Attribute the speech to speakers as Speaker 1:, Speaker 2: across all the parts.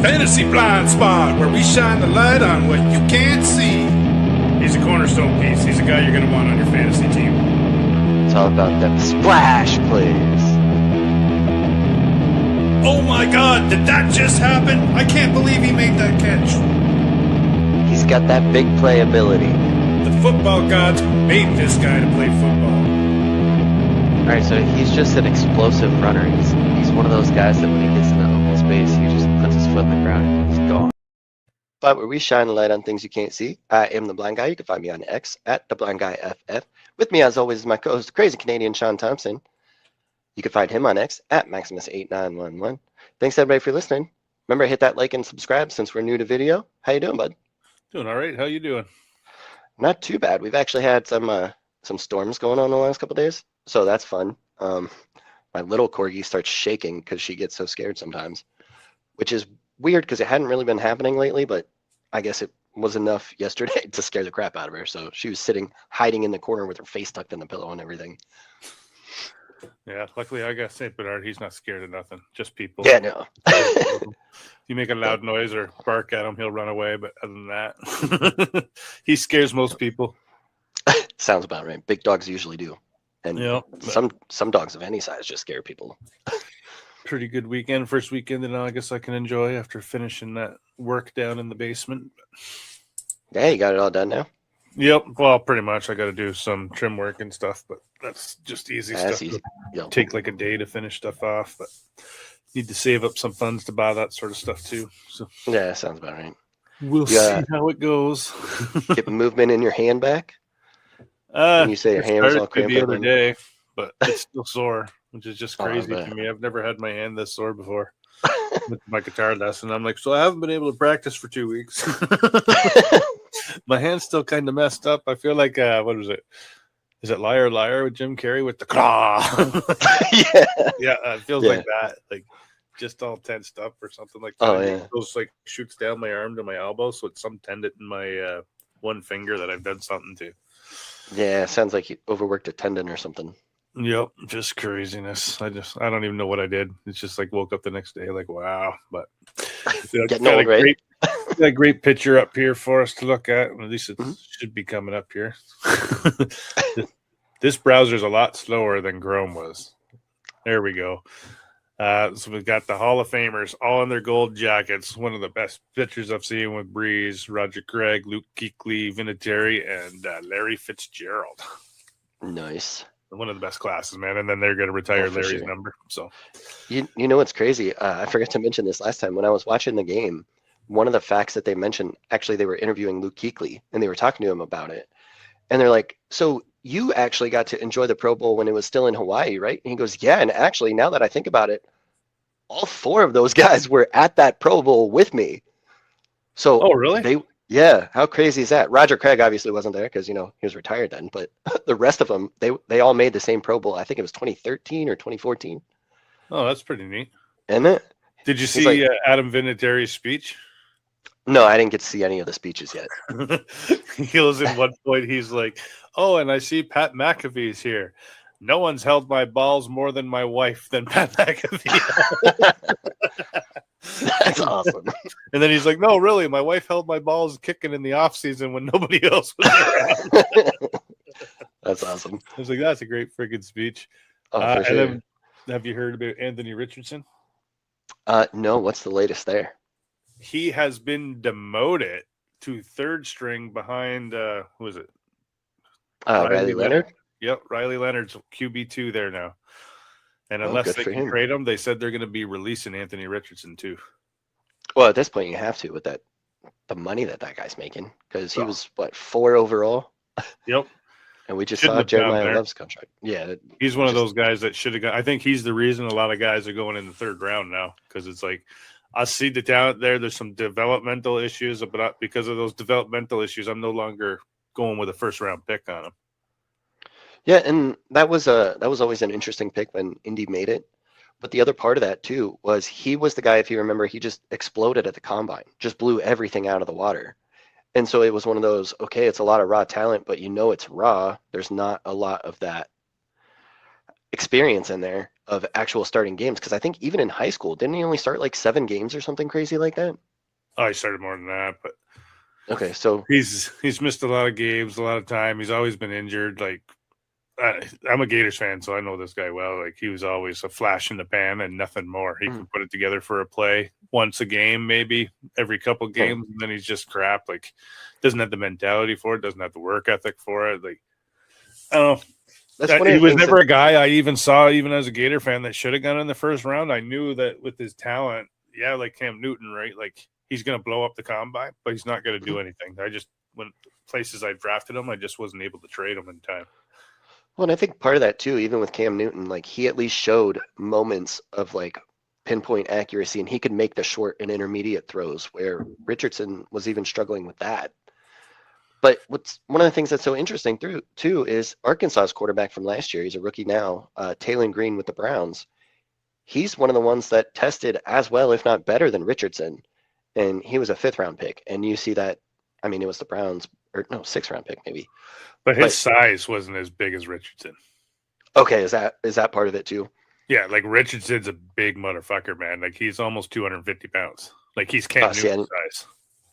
Speaker 1: Fantasy Blind Spot, where we shine the light on what you can't see. He's a cornerstone piece. He's a guy you're going to want on your fantasy team.
Speaker 2: It's all about them splash plays.
Speaker 1: Oh my God, did that just happen? I can't believe he made that catch.
Speaker 2: He's got that big play ability.
Speaker 1: The football gods made this guy to play football.
Speaker 2: All right, so he's just an explosive runner. He's one of those guys that when he gets in the open space, he just puts his foot in the ground and he's gone. But where we shine a light on things you can't see, I am the Blind Guy. You can find me on X at @theblindguyff. With me, as always, is my co-host, the crazy Canadian Shawn Thompson. You can find him on X at Maximus8911. Thanks everybody for listening. Remember, hit that like and subscribe since we're new to video. How you doing, bud?
Speaker 3: Doing all right. How you doing?
Speaker 2: Not too bad. We've actually had some storms going on the last couple of days, so that's fun. My little corgi starts shaking because she gets so scared sometimes, which is weird because it hadn't really been happening lately, but I guess it was enough yesterday to scare the crap out of her. So she was hiding in the corner with her face tucked in the pillow and everything.
Speaker 3: Yeah, luckily I got St. Bernard. He's not scared of nothing, just people.
Speaker 2: Yeah, no.
Speaker 3: If you make a loud noise or bark at him, he'll run away. But other than that, he scares most people.
Speaker 2: Sounds about right. Big dogs usually do. And some dogs of any size just scare people.
Speaker 3: Pretty good weekend. First weekend that I guess I can enjoy after finishing that work down in the basement.
Speaker 2: Yeah, you got it all done now?
Speaker 3: Yep. Well, pretty much. I got to do some trim work and stuff, but that's just easy stuff.
Speaker 2: Easy. Yep.
Speaker 3: Take like a day to finish stuff off, but need to save up some funds to buy that sort of stuff too. So
Speaker 2: yeah, sounds about right.
Speaker 3: We'll see how it goes.
Speaker 2: Get movement in your hand back? When you say your hand was all cramped
Speaker 3: the other day, but it's still sore, which is just crazy to me. I've never had my hand this sore before with my guitar lesson. I'm like, so I haven't been able to practice for 2 weeks. My hand's still kind of messed up. I feel like, what was it? Is it Liar Liar with Jim Carrey with the claw? Yeah, it feels like that. Like just all tensed up or something like that.
Speaker 2: Oh, yeah.
Speaker 3: It goes like shoots down my arm to my elbow, so it's some tendon in my one finger that I've done something to.
Speaker 2: Yeah, sounds like you overworked a tendon or something.
Speaker 3: Yep, just craziness. I don't even know what I did. It's just like woke up the next day like, wow. But
Speaker 2: getting old, right?
Speaker 3: Got a great picture up here for us to look at. At least it should be coming up here. This browser is a lot slower than Chrome was. There we go. So we've got the Hall of Famers all in their gold jackets. One of the best pictures I've seen with Breeze, Roger Craig, Luke Kuechly, Vinatieri, and Larry Fitzgerald.
Speaker 2: Nice.
Speaker 3: One of the best classes, man. And then they're going to retire Larry's number. So,
Speaker 2: you know what's crazy? I forgot to mention this last time when I was watching the game. One of the facts that they mentioned, actually, they were interviewing Luke Kuechly, and they were talking to him about it. And they're like, so you actually got to enjoy the Pro Bowl when it was still in Hawaii, right? And he goes, yeah. And actually, now that I think about it, all 4 of those guys were at that Pro Bowl with me. So,
Speaker 3: oh, really?
Speaker 2: Yeah. How crazy is that? Roger Craig obviously wasn't there because, he was retired then. But the rest of them, they all made the same Pro Bowl. I think it was 2013 or 2014.
Speaker 3: Oh, that's pretty neat.
Speaker 2: Isn't it?
Speaker 3: Did you see Adam Vinatieri's speech?
Speaker 2: No, I didn't get to see any of the speeches yet.
Speaker 3: He goes in one point, he's like, oh, and I see Pat McAfee's here. No one's held my balls more than my wife than Pat McAfee.
Speaker 2: That's awesome.
Speaker 3: And then he's like, no, really, my wife held my balls kicking in the off season when nobody else was around.
Speaker 2: That's awesome.
Speaker 3: I was like, that's a great freaking speech.
Speaker 2: Oh, for sure.
Speaker 3: And then, have you heard about Anthony Richardson?
Speaker 2: No, what's the latest there?
Speaker 3: He has been demoted to 3rd string behind, who is it?
Speaker 2: Riley Leonard?
Speaker 3: Yep, Riley Leonard's QB2 there now. And unless they can trade him, they said they're going to be releasing Anthony Richardson too.
Speaker 2: Well, at this point, you have to with the money that guy's making because he was, 4 overall?
Speaker 3: Yep.
Speaker 2: And we just saw Jeremiah Love's contract. Yeah.
Speaker 3: He's one of those guys that should have got. I think he's the reason a lot of guys are going in the 3rd round now because it's like, I see the talent there. There's some developmental issues, but because of those developmental issues, I'm no longer going with a 1st-round pick on him.
Speaker 2: Yeah, and that was always an interesting pick when Indy made it. But the other part of that too was he was the guy, if you remember, he just exploded at the combine, just blew everything out of the water. And so it was one of those, okay, it's a lot of raw talent, but it's raw. There's not a lot of that experience in there. of actual starting games. Because I think even in high school, didn't he only start like 7 games or something crazy like that?
Speaker 3: Oh, he started more than that, but
Speaker 2: Okay, so
Speaker 3: he's missed a lot of games, a lot of time. He's always been injured. Like I'm a Gators fan, so I know this guy well. Like he was always a flash in the pan and nothing more. He can put it together for a play once a game, maybe every couple games, and then he's just crap. Like doesn't have the mentality for it, doesn't have the work ethic for it. Like I don't know. He was never a guy I even saw, even as a Gator fan, that should have gone in the first round. I knew that with his talent, yeah, like Cam Newton, right? Like he's going to blow up the combine, but he's not going to do anything. When places I drafted him, I just wasn't able to trade him in time.
Speaker 2: Well, and I think part of that too, even with Cam Newton, like he at least showed moments of like pinpoint accuracy, and he could make the short and intermediate throws where Richardson was even struggling with that. But what's one of the things that's so interesting too is Arkansas's quarterback from last year. He's a rookie now, Taylor Green with the Browns. He's one of the ones that tested as well, if not better, than Richardson, and he was a 5th-round pick. And you see that, I mean, it was the Browns, or no, 6th-round pick maybe.
Speaker 3: But his size wasn't as big as Richardson.
Speaker 2: Okay, is that part of it too?
Speaker 3: Yeah, like Richardson's a big motherfucker, man. Like he's almost 250 pounds. Like he's Cam Newton size.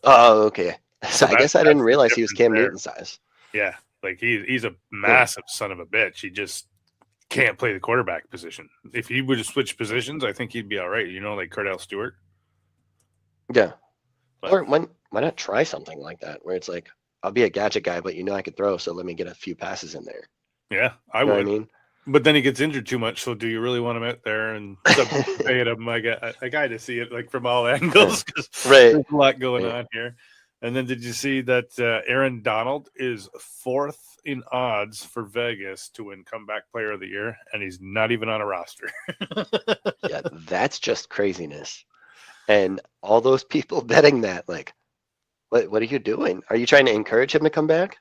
Speaker 2: Oh, okay. So I guess I didn't realize he was Cam Newton size.
Speaker 3: Yeah, like he's a massive son of a bitch. He just can't play the quarterback position. If he would have switched positions, I think he'd be all right. You know, like Cordell Stewart.
Speaker 2: Yeah. But, or why not try something like that where it's like, I'll be a gadget guy, but I can throw, so let me get a few passes in there.
Speaker 3: Yeah, I would. I mean? But then he gets injured too much, so do you really want him out there and pay him a guy to see it like from all angles? Because there's a lot going on here. And then did you see that Aaron Donald is 4th in odds for Vegas to win Comeback Player of the Year, and he's not even on a roster?
Speaker 2: Yeah, that's just craziness. And all those people betting that, like, what are you doing? Are you trying to encourage him to come back?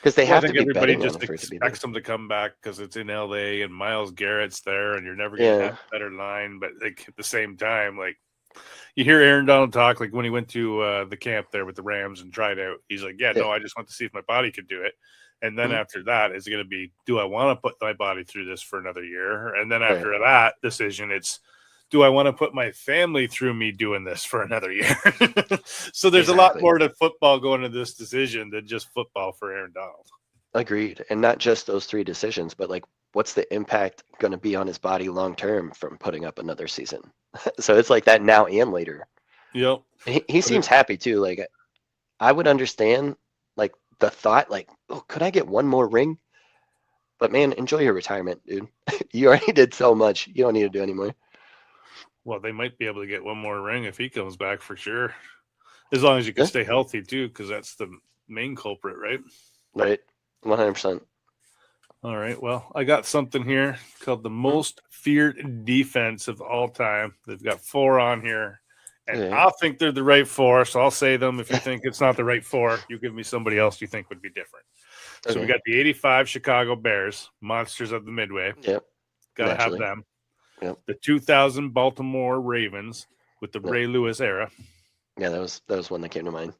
Speaker 2: Because they have to be
Speaker 3: everybody just expects him to come back because it's in LA and Myles Garrett's there, and you're never going to have a better line. But like at the same time, like you hear Aaron Donald talk, like when he went to the camp there with the Rams and tried out, he's like, no, I just want to see if my body could do it. And then after that, is going to be, do I want to put my body through this for another year? And then after that decision, it's, do I want to put my family through me doing this for another year? So there's a lot more to football going into this decision than just football for Aaron Donald.
Speaker 2: Agreed. And not just those 3 decisions, but like, what's the impact going to be on his body long term from putting up another season? So it's like that now and later.
Speaker 3: Yep.
Speaker 2: He seems happy too. Like I would understand like the thought, like, oh, could I get one more ring? But man, enjoy your retirement, dude. You already did so much. You don't need to do anymore.
Speaker 3: Well, they might be able to get one more ring if he comes back for sure. As long as you can stay healthy too, because that's the main culprit, right?
Speaker 2: Right. 100%.
Speaker 3: All right. Well, I got something here called the most feared defense of all time. They've got 4 on here. And I think they're the right 4, so I'll say them. If you think it's not the right 4, you give me somebody else you think would be different. So we got the 85 Chicago Bears, monsters of the Midway.
Speaker 2: Yep.
Speaker 3: Got to have them.
Speaker 2: Yep.
Speaker 3: The 2000 Baltimore Ravens with the Ray Lewis era.
Speaker 2: Yeah, that was one that came to mind.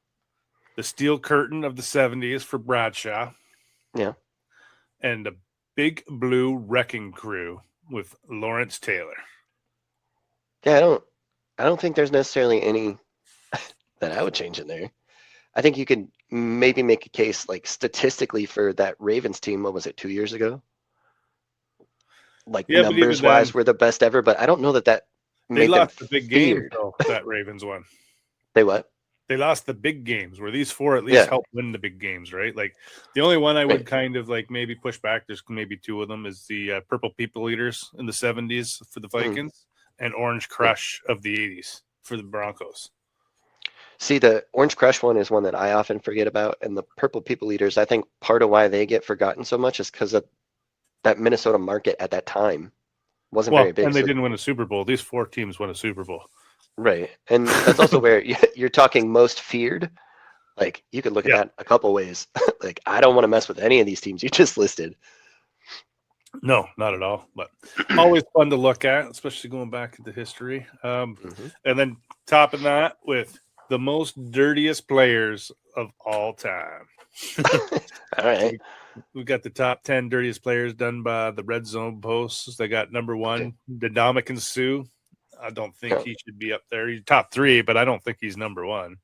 Speaker 3: The Steel Curtain of the 70s for Bradshaw.
Speaker 2: Yeah.
Speaker 3: And the Big Blue Wrecking Crew with Lawrence Taylor.
Speaker 2: Yeah, I don't think there's necessarily any that I would change in there. I think you could maybe make a case like statistically for that Ravens team. What was it, 2 years ago? Like numbers wise, we're the best ever, but I don't know that
Speaker 3: they lost the big game though. That Ravens won.
Speaker 2: They what?
Speaker 3: They lost the big games where these 4 at least helped win the big games, right? Like the only one I would kind of like maybe push back, there's maybe 2 of them, is the Purple People Eaters in the 70s for the Vikings and Orange Crush of the 80s for the Broncos.
Speaker 2: See, the Orange Crush one is one that I often forget about, and the Purple People Eaters, I think part of why they get forgotten so much is because of that Minnesota market at that time wasn't very big.
Speaker 3: And they didn't win a Super Bowl. These 4 teams won a Super Bowl.
Speaker 2: Right. And that's also where you're talking most feared. Like, you could look at that a couple ways. Like, I don't want to mess with any of these teams you just listed.
Speaker 3: No, not at all. But always fun to look at, especially going back into history. And then topping that with the most dirtiest players of all time.
Speaker 2: All right.
Speaker 3: We've got the top 10 dirtiest players done by the Red Zone Posts. They got number 1, Ndamukong Suh. I don't think he should be up there. He's top 3, but I don't think he's number 1.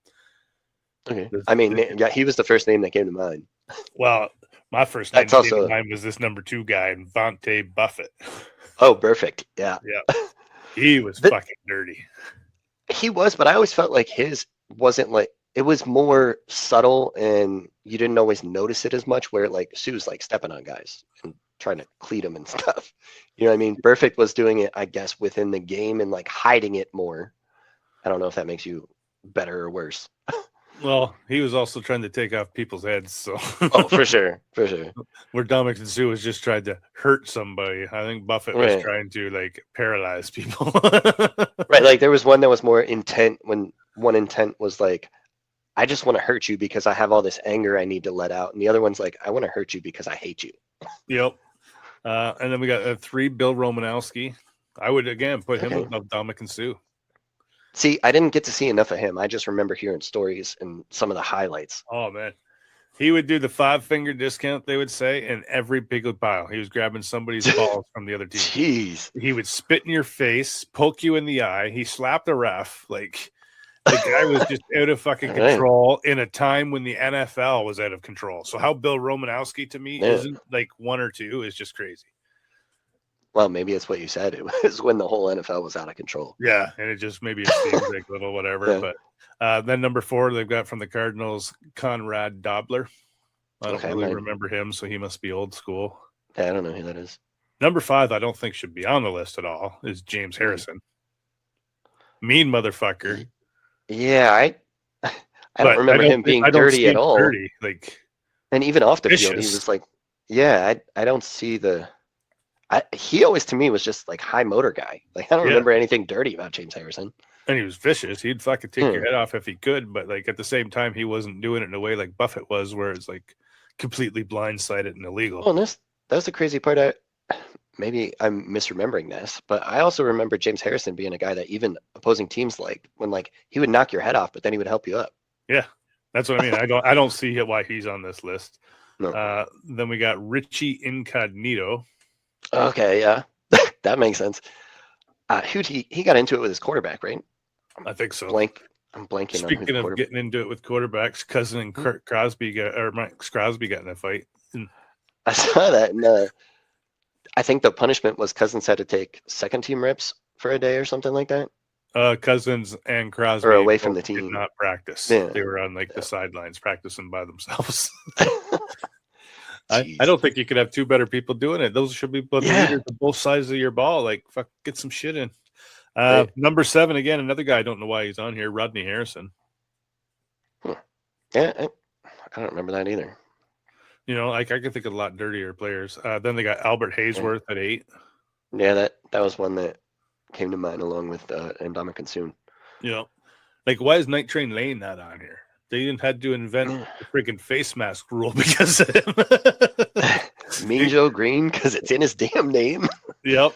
Speaker 2: Okay. I mean, yeah, he was the first name that came to mind.
Speaker 3: Well, my first name that came to mind was this number 2 guy, Vontae Buffett.
Speaker 2: Oh, perfect. Yeah.
Speaker 3: Yeah. He was fucking dirty.
Speaker 2: He was, but I always felt like his wasn't like, it was more subtle and you didn't always notice it as much, where like Sue's like stepping on guys and trying to cleat them and stuff. You know what I mean? Perfect was doing it, I guess, within the game and like hiding it more. I don't know if that makes you better or worse.
Speaker 3: Well, he was also trying to take off people's heads. So
Speaker 2: oh, for sure.
Speaker 3: Where Ndamukong Suh was just trying to hurt somebody. I think Buffett was trying to like paralyze people.
Speaker 2: Right. Like there was one that was more intent, when one intent was like, I just want to hurt you because I have all this anger I need to let out. And the other one's like, I want to hurt you because I hate you.
Speaker 3: Yep. And then we got 3, Bill Romanowski. I would, again, put him above Ndamukong Suh.
Speaker 2: See, I didn't get to see enough of him. I just remember hearing stories and some of the highlights.
Speaker 3: Oh, man. He would do the 5-finger discount, they would say, in every pickle pile. He was grabbing somebody's balls from the other team.
Speaker 2: Jeez.
Speaker 3: He would spit in your face, poke you in the eye. He slapped a ref. Like, the guy was just out of fucking control in a time when the NFL was out of control. So how Bill Romanowski, to me, isn't like 1 or 2 is just crazy.
Speaker 2: Well, maybe it's what you said. It was when the whole NFL was out of control.
Speaker 3: Yeah, and it just maybe it seems like a little whatever. Yeah. But then number 4, they've got from the Cardinals, Conrad Dobler. I don't really remember him, so he must be old school.
Speaker 2: Yeah, I don't know who that is.
Speaker 3: Number 5, I don't think should be on the list at all, is James Harrison. Mean motherfucker.
Speaker 2: Yeah, I don't remember him being dirty at all.
Speaker 3: Dirty, like,
Speaker 2: and even off the field, he was like, yeah, I don't see the. He always, to me, was just like high motor guy. Like I don't remember anything dirty about James Harrison.
Speaker 3: And he was vicious. He'd fucking take your head off if he could, but like at the same time, he wasn't doing it in a way like Buffett was, where it's like completely blindsided and illegal.
Speaker 2: Well, that's the crazy part. Maybe I'm misremembering this, but I also remember James Harrison being a guy that even opposing teams liked, when like he would knock your head off, but then he would help you up.
Speaker 3: Yeah, that's what I mean. I don't see why he's on this list.
Speaker 2: No.
Speaker 3: Then we got Richie Incognito.
Speaker 2: Okay, yeah, that makes sense. He got into it with his quarterback, right?
Speaker 3: I think so.
Speaker 2: I'm blanking.
Speaker 3: Speaking of getting into it with quarterbacks, Cousin and Max Crosby got in a fight.
Speaker 2: I saw that, and I think the punishment was Cousins had to take second team reps for a day or something like that.
Speaker 3: Cousins and Crosby
Speaker 2: or away from the team
Speaker 3: did not practice.
Speaker 2: Yeah.
Speaker 3: They were on the sidelines practicing by themselves. I don't think you could have 2 better people doing it. Those should be leaders on both sides of your ball. Like, fuck, get some shit in. Number 7, again, another guy, I don't know why he's on here, Rodney Harrison.
Speaker 2: Yeah, I don't remember that either.
Speaker 3: You know, like I can think of a lot dirtier players. Then they got Albert Haysworth at 8.
Speaker 2: Yeah, that was one that came to mind along with Ndamukong Suh.
Speaker 3: You know, like why is Night Train Lane not on here? They even had to invent the freaking face mask rule because of him.
Speaker 2: Mean Joe Green, because it's in his damn name.
Speaker 3: Yep.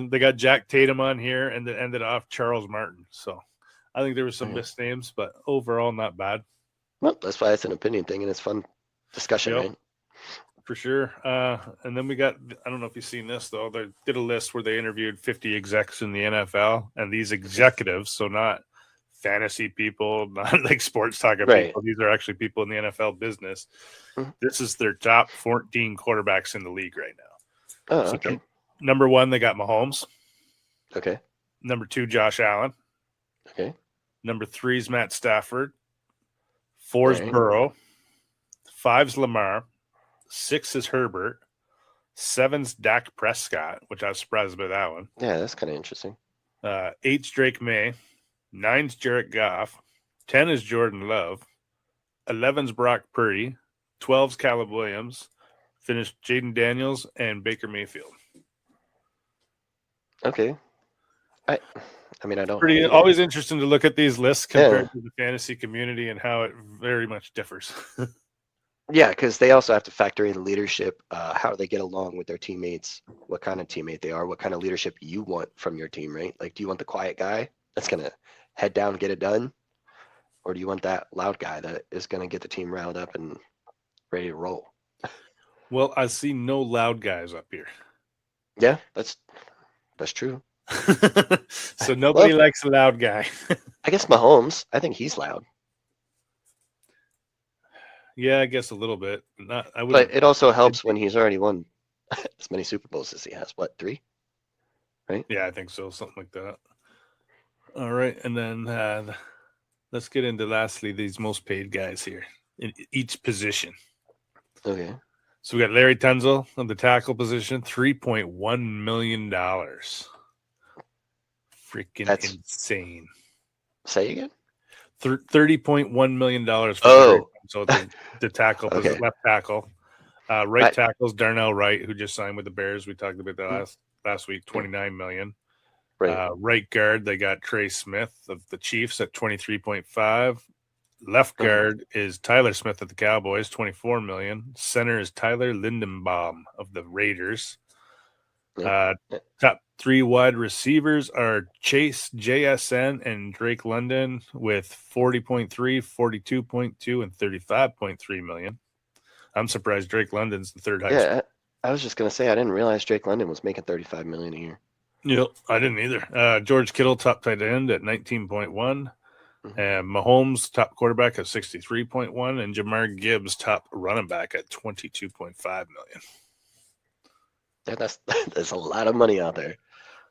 Speaker 3: They got Jack Tatum on here, and then ended off Charles Martin. So I think there were some missed names, but overall not bad.
Speaker 2: Well, that's why it's an opinion thing, and it's fun discussion, right?
Speaker 3: For sure. And then we got, I don't know if you've seen this, though. They did a list where they interviewed 50 execs in the NFL, and these executives, so not fantasy people, not like sports talking people. These are actually people in the NFL business. Mm-hmm. This is their top 14 quarterbacks in the league right now.
Speaker 2: Oh, okay.
Speaker 3: Number 1, they got Mahomes.
Speaker 2: Okay.
Speaker 3: Number 2, Josh Allen.
Speaker 2: Okay.
Speaker 3: Number 3 is Matt Stafford. 4 is Burrow. 5's Lamar. 6 is Herbert. 7's Dak Prescott, which I was surprised about that one.
Speaker 2: Yeah, that's kind of interesting.
Speaker 3: 8's Drake May. 9's Jared Goff. 10 is Jordan Love. 11's Brock Purdy. 12's Caleb Williams. Finished Jaden Daniels and Baker Mayfield.
Speaker 2: Okay. I mean, I don't.
Speaker 3: Always interesting to look at these lists compared to the fantasy community and how it very much differs.
Speaker 2: Yeah, because they also have to factor in leadership, how they get along with their teammates, what kind of teammate they are, what kind of leadership you want from your team, right? Like, do you want the quiet guy that's going to head down, get it done? or do you want that loud guy that is going to get the team riled up and ready to roll?
Speaker 3: Well, I see no loud guys up here.
Speaker 2: Yeah, that's true.
Speaker 3: So nobody
Speaker 2: Well,
Speaker 3: likes a loud guy.
Speaker 2: I guess Mahomes, I think he's loud.
Speaker 3: Yeah, I guess a little bit. But not. I
Speaker 2: But
Speaker 3: wouldn't.
Speaker 2: it also helps when he's already won as many Super Bowls as he has. What, 3? Right?
Speaker 3: Yeah, I think so. Something like that. All right, and then let's get into lastly these most paid guys here in each position.
Speaker 2: Okay.
Speaker 3: So we got Larry Tunzel on the tackle position, $3.1 million. Freaking
Speaker 2: That's
Speaker 3: insane.
Speaker 2: Say again?
Speaker 3: $30.1 million for
Speaker 2: Oh.
Speaker 3: so the tackle,
Speaker 2: Okay.
Speaker 3: left tackle. Right tackle's Darnell Wright, who just signed with the Bears. We talked about that last week, $29 million.
Speaker 2: Right.
Speaker 3: Right guard, they got Trey Smith of the Chiefs at 23.5. Left guard is Tyler Smith of the Cowboys, 24 million. Center is Tyler Lindenbaum of the Raiders. Top 3 wide receivers are Chase JSN and Drake London with 40.3, 42.2, and 35.3 million. I'm surprised Drake London's the third highest.
Speaker 2: Yeah, I was just gonna say I didn't realize Drake London was making $35 million a year.
Speaker 3: Yep, I didn't either. George Kittle, top tight end at 19.1. And Mahomes, top quarterback at 63.1, and Jamar Gibbs, top running back at 22.5 million.
Speaker 2: Yeah, that's a lot of money out there.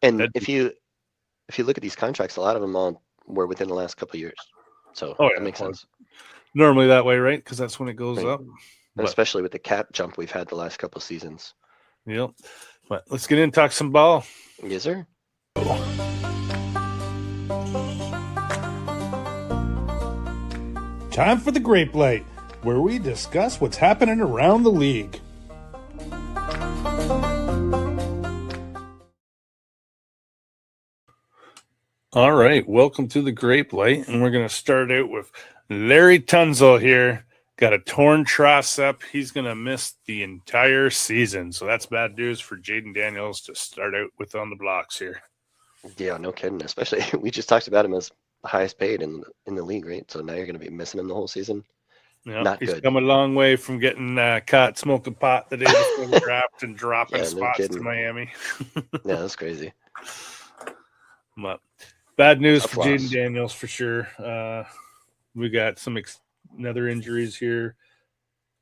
Speaker 2: And if you look at these contracts, a lot of them all were within the last couple of years. So that makes sense.
Speaker 3: Normally that way, right? Because that's when it goes up.
Speaker 2: And especially with the cap jump we've had the last couple of seasons.
Speaker 3: Yep. But let's get in and talk some ball.
Speaker 2: Yes, sir.
Speaker 1: Time for the Grape Light, where we discuss what's happening around the league.
Speaker 3: All right, welcome to the Grape Light, and we're going to start out with Larry Tunzel here. Got a torn tricep. He's going to miss the entire season, so that's bad news for Jaden Daniels to start out with on the blocks here.
Speaker 2: Yeah, no kidding. Especially we just talked about him as the highest paid in the league, right? So now you're going to be missing him the whole season.
Speaker 3: Yeah, he's come a long way from getting caught smoking pot the day before the draft and dropping spots to Miami.
Speaker 2: Yeah, that's crazy.
Speaker 3: But bad news for Jaden Daniels for sure. We got some other injuries here.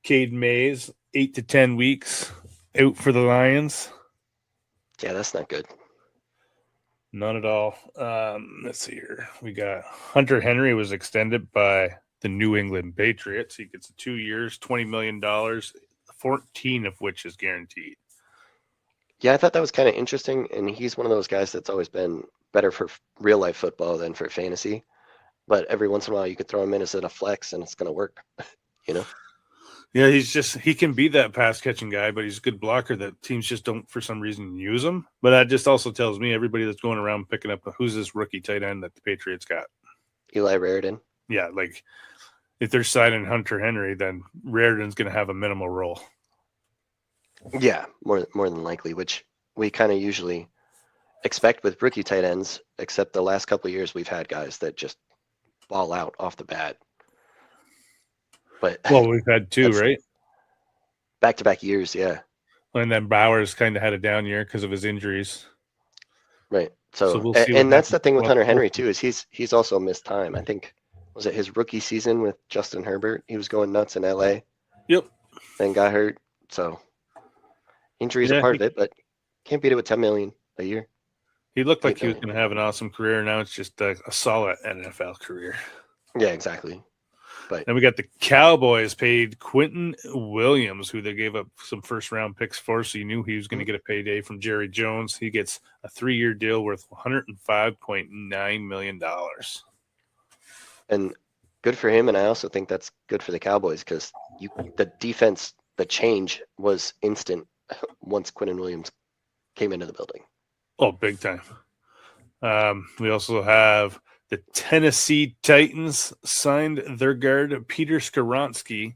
Speaker 3: Cade Mays, 8 to 10 weeks out for the Lions.
Speaker 2: Yeah, that's not good.
Speaker 3: Not at all. Let's see here. We got Hunter Henry was extended by the New England Patriots. He gets 2 years, $20 million, 14 of which is guaranteed.
Speaker 2: Yeah, I thought that was kind of interesting, and he's one of those guys that's always been better for real life football than for fantasy. But every once in a while, you could throw him in as a flex, and it's going to work. You know?
Speaker 3: Yeah, he can be that pass catching guy, but he's a good blocker that teams just don't, for some reason, use him. But that just also tells me everybody that's going around picking up who's this rookie tight end that the Patriots got.
Speaker 2: Eli Raridan.
Speaker 3: Yeah, like if they're signing Hunter Henry, then Raridan's going to have a minimal role.
Speaker 2: Yeah, more than likely, which we kind of usually expect with rookie tight ends, except the last couple of years we've had guys that just ball out off the bat. But
Speaker 3: we've had 2, right?
Speaker 2: Back-to-back years, yeah.
Speaker 3: And then Bowers kind of had a down year because of his injuries.
Speaker 2: Right. So
Speaker 3: we'll see
Speaker 2: and that's the thing with Hunter Henry too, is he's also missed time. I think was it his rookie season with Justin Herbert? He was going nuts in LA.
Speaker 3: Yep.
Speaker 2: Then got hurt. So injuries are part of it, but can't beat it with $10 million a year.
Speaker 3: He looked like he was going to have an awesome career. Now it's just a solid NFL career.
Speaker 2: Yeah, exactly. But
Speaker 3: then we got the Cowboys paid Quentin Williams, who they gave up some first-round picks for, so you knew he was going to get a payday from Jerry Jones. He gets a 3-year deal worth $105.9 million.
Speaker 2: And good for him, and I also think that's good for the Cowboys because the defense, the change was instant once Quentin Williams came into the building.
Speaker 3: Oh, big time. We also have the Tennessee Titans signed their guard, Peter Skoronski,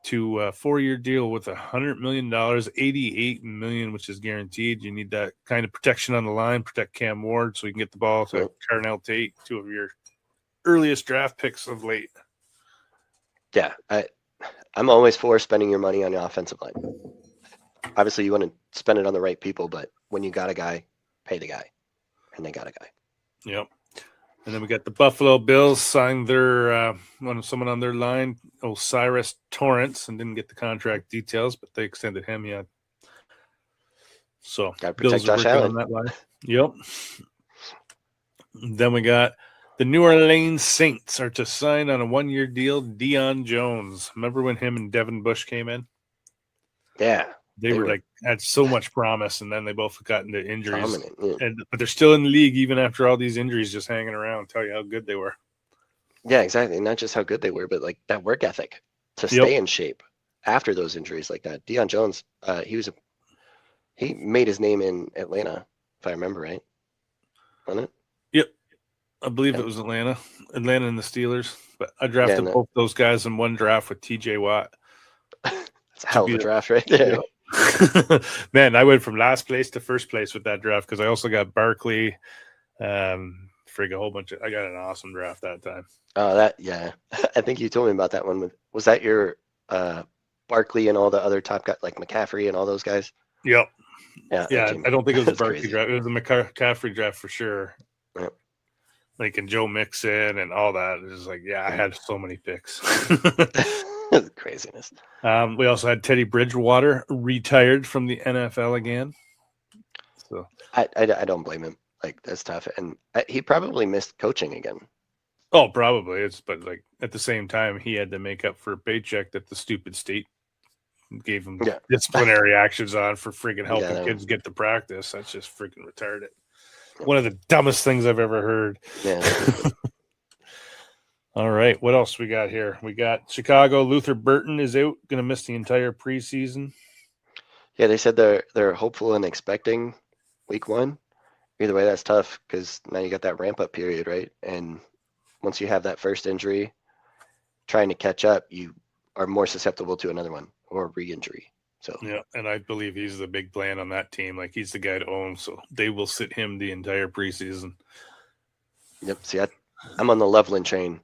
Speaker 3: to a 4-year deal with $100 million, $88 million, which is guaranteed. You need that kind of protection on the line, protect Cam Ward so you can get the ball to Carnell Tate, 2 of your earliest draft picks of late.
Speaker 2: Yeah, I'm always for spending your money on the offensive line. Obviously, you want to spend it on the right people, but when you got a guy, pay the guy, and they got a guy.
Speaker 3: Yep. And then we got the Buffalo Bills signed their someone on their line, Osiris Torrance, and didn't get the contract details, but they extended him. Yeah. So
Speaker 2: Got to
Speaker 3: Bills
Speaker 2: protect
Speaker 3: are
Speaker 2: Josh
Speaker 3: working
Speaker 2: Allen.
Speaker 3: on that line. Yep. Then we got the New Orleans Saints are to sign on a 1-year deal Deion Jones. Remember when him and Devin Bush came in?
Speaker 2: Yeah.
Speaker 3: They were like had so much promise, and then they both got into injuries.
Speaker 2: Dominant, yeah.
Speaker 3: But they're still in the league even after all these injuries, just hanging around. Tell you how good they were.
Speaker 2: Yeah, exactly. Not just how good they were, but like that work ethic to stay in shape after those injuries like that. Deion Jones, he made his name in Atlanta, if I remember right. Wasn't it?
Speaker 3: Yep. I believe it was Atlanta and the Steelers. But I drafted both those guys in one draft with TJ Watt.
Speaker 2: That's a hell of a draft right there.
Speaker 3: Yeah. Man, I went from last place to first place with that draft because I also got Barkley, a whole bunch of. I got an awesome draft that time.
Speaker 2: Oh, I think you told me about that one. Was that your Barkley and all the other top guys like McCaffrey and all those guys?
Speaker 3: Yep.
Speaker 2: Yeah.
Speaker 3: I don't think it was a Barkley draft. It was a McCaffrey draft for sure.
Speaker 2: Yep.
Speaker 3: Like and Joe Mixon and all that. It was like, I had so many picks.
Speaker 2: Craziness.
Speaker 3: We also had Teddy Bridgewater retired from the NFL again. So
Speaker 2: I don't blame him. Like that's tough, and he probably missed coaching again.
Speaker 3: Oh, probably. But like at the same time, he had to make up for a paycheck that the stupid state gave him disciplinary actions on for freaking helping kids get to practice. That's just freaking retarded. One of the dumbest things I've ever heard.
Speaker 2: Yeah.
Speaker 3: All right. What else we got here? We got Chicago. Luther Burton is out, going to miss the entire preseason.
Speaker 2: Yeah, they said they're hopeful and expecting week 1. Either way, that's tough because now you got that ramp up period, right? And once you have that first injury, trying to catch up, you are more susceptible to another one or re-injury. So
Speaker 3: yeah, and I believe he's the big plan on that team. Like he's the guy to own, so they will sit him the entire preseason.
Speaker 2: Yep. See, I'm on the Loveland train.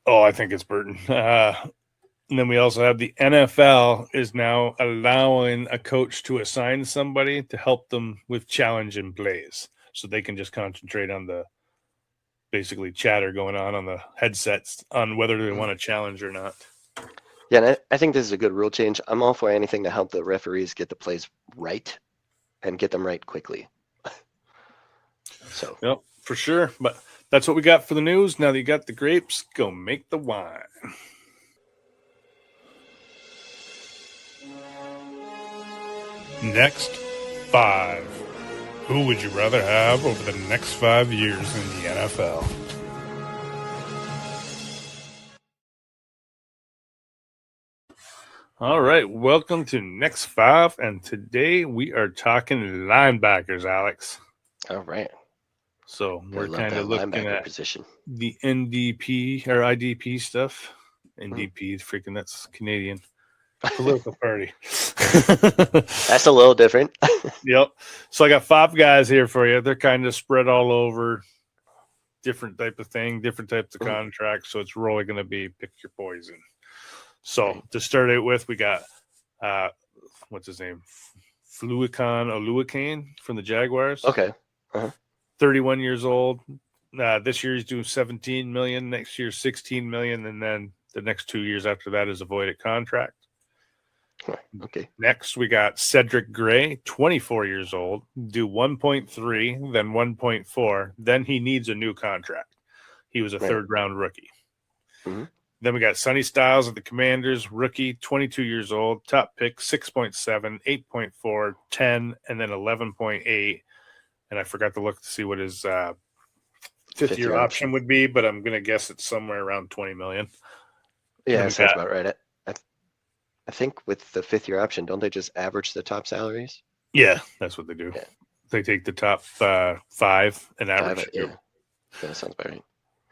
Speaker 3: Oh, I think it's Burton. And then we also have the NFL is now allowing a coach to assign somebody to help them with challenging plays, so they can just concentrate on the basically chatter going on the headsets on whether they want to challenge or not.
Speaker 2: Yeah, and I think this is a good rule change. I'm all for anything to help the referees get the plays right and get them right quickly. So,
Speaker 3: yep, for sure. But that's what we got for the news. Now that you got the grapes, go make the wine. Next 5. Who would you rather have over the next 5 years in the NFL? All right, welcome to Next 5, and today we are talking linebackers, Alex.
Speaker 2: All right.
Speaker 3: So we're kind of looking at
Speaker 2: position.
Speaker 3: The NDP or IDP stuff. NDP, freaking, that's Canadian political party.
Speaker 2: That's a little different.
Speaker 3: Yep. So I got 5 guys here for you. They're kind of spread all over, different type of thing, different types of contracts. So it's really going to be pick your poison. So to start out with, we got what's his name, Oluwakane from the Jaguars.
Speaker 2: Okay.
Speaker 3: 31 years old. This year he's doing 17 million. Next year 16 million, and then the next 2 years after that is a voided contract.
Speaker 2: Okay.
Speaker 3: Next, we got Cedric Gray, 24 years old, do 1.3, then 1.4. Then he needs a new contract. He was a third-round rookie.
Speaker 2: Mm-hmm.
Speaker 3: Then we got Sonny Styles of the Commanders, rookie, 22 years old, top pick, 6.7, 8.4, 10, and then 11.8. And I forgot to look to see what his fifth-year option would be, but I'm going to guess it's somewhere around 20 million.
Speaker 2: Yeah, that sounds about right. I think with the 5th-year option, don't they just average the top salaries?
Speaker 3: Yeah, that's what they do. Yeah. They take the top 5 and average.
Speaker 2: Yeah, that sounds about right.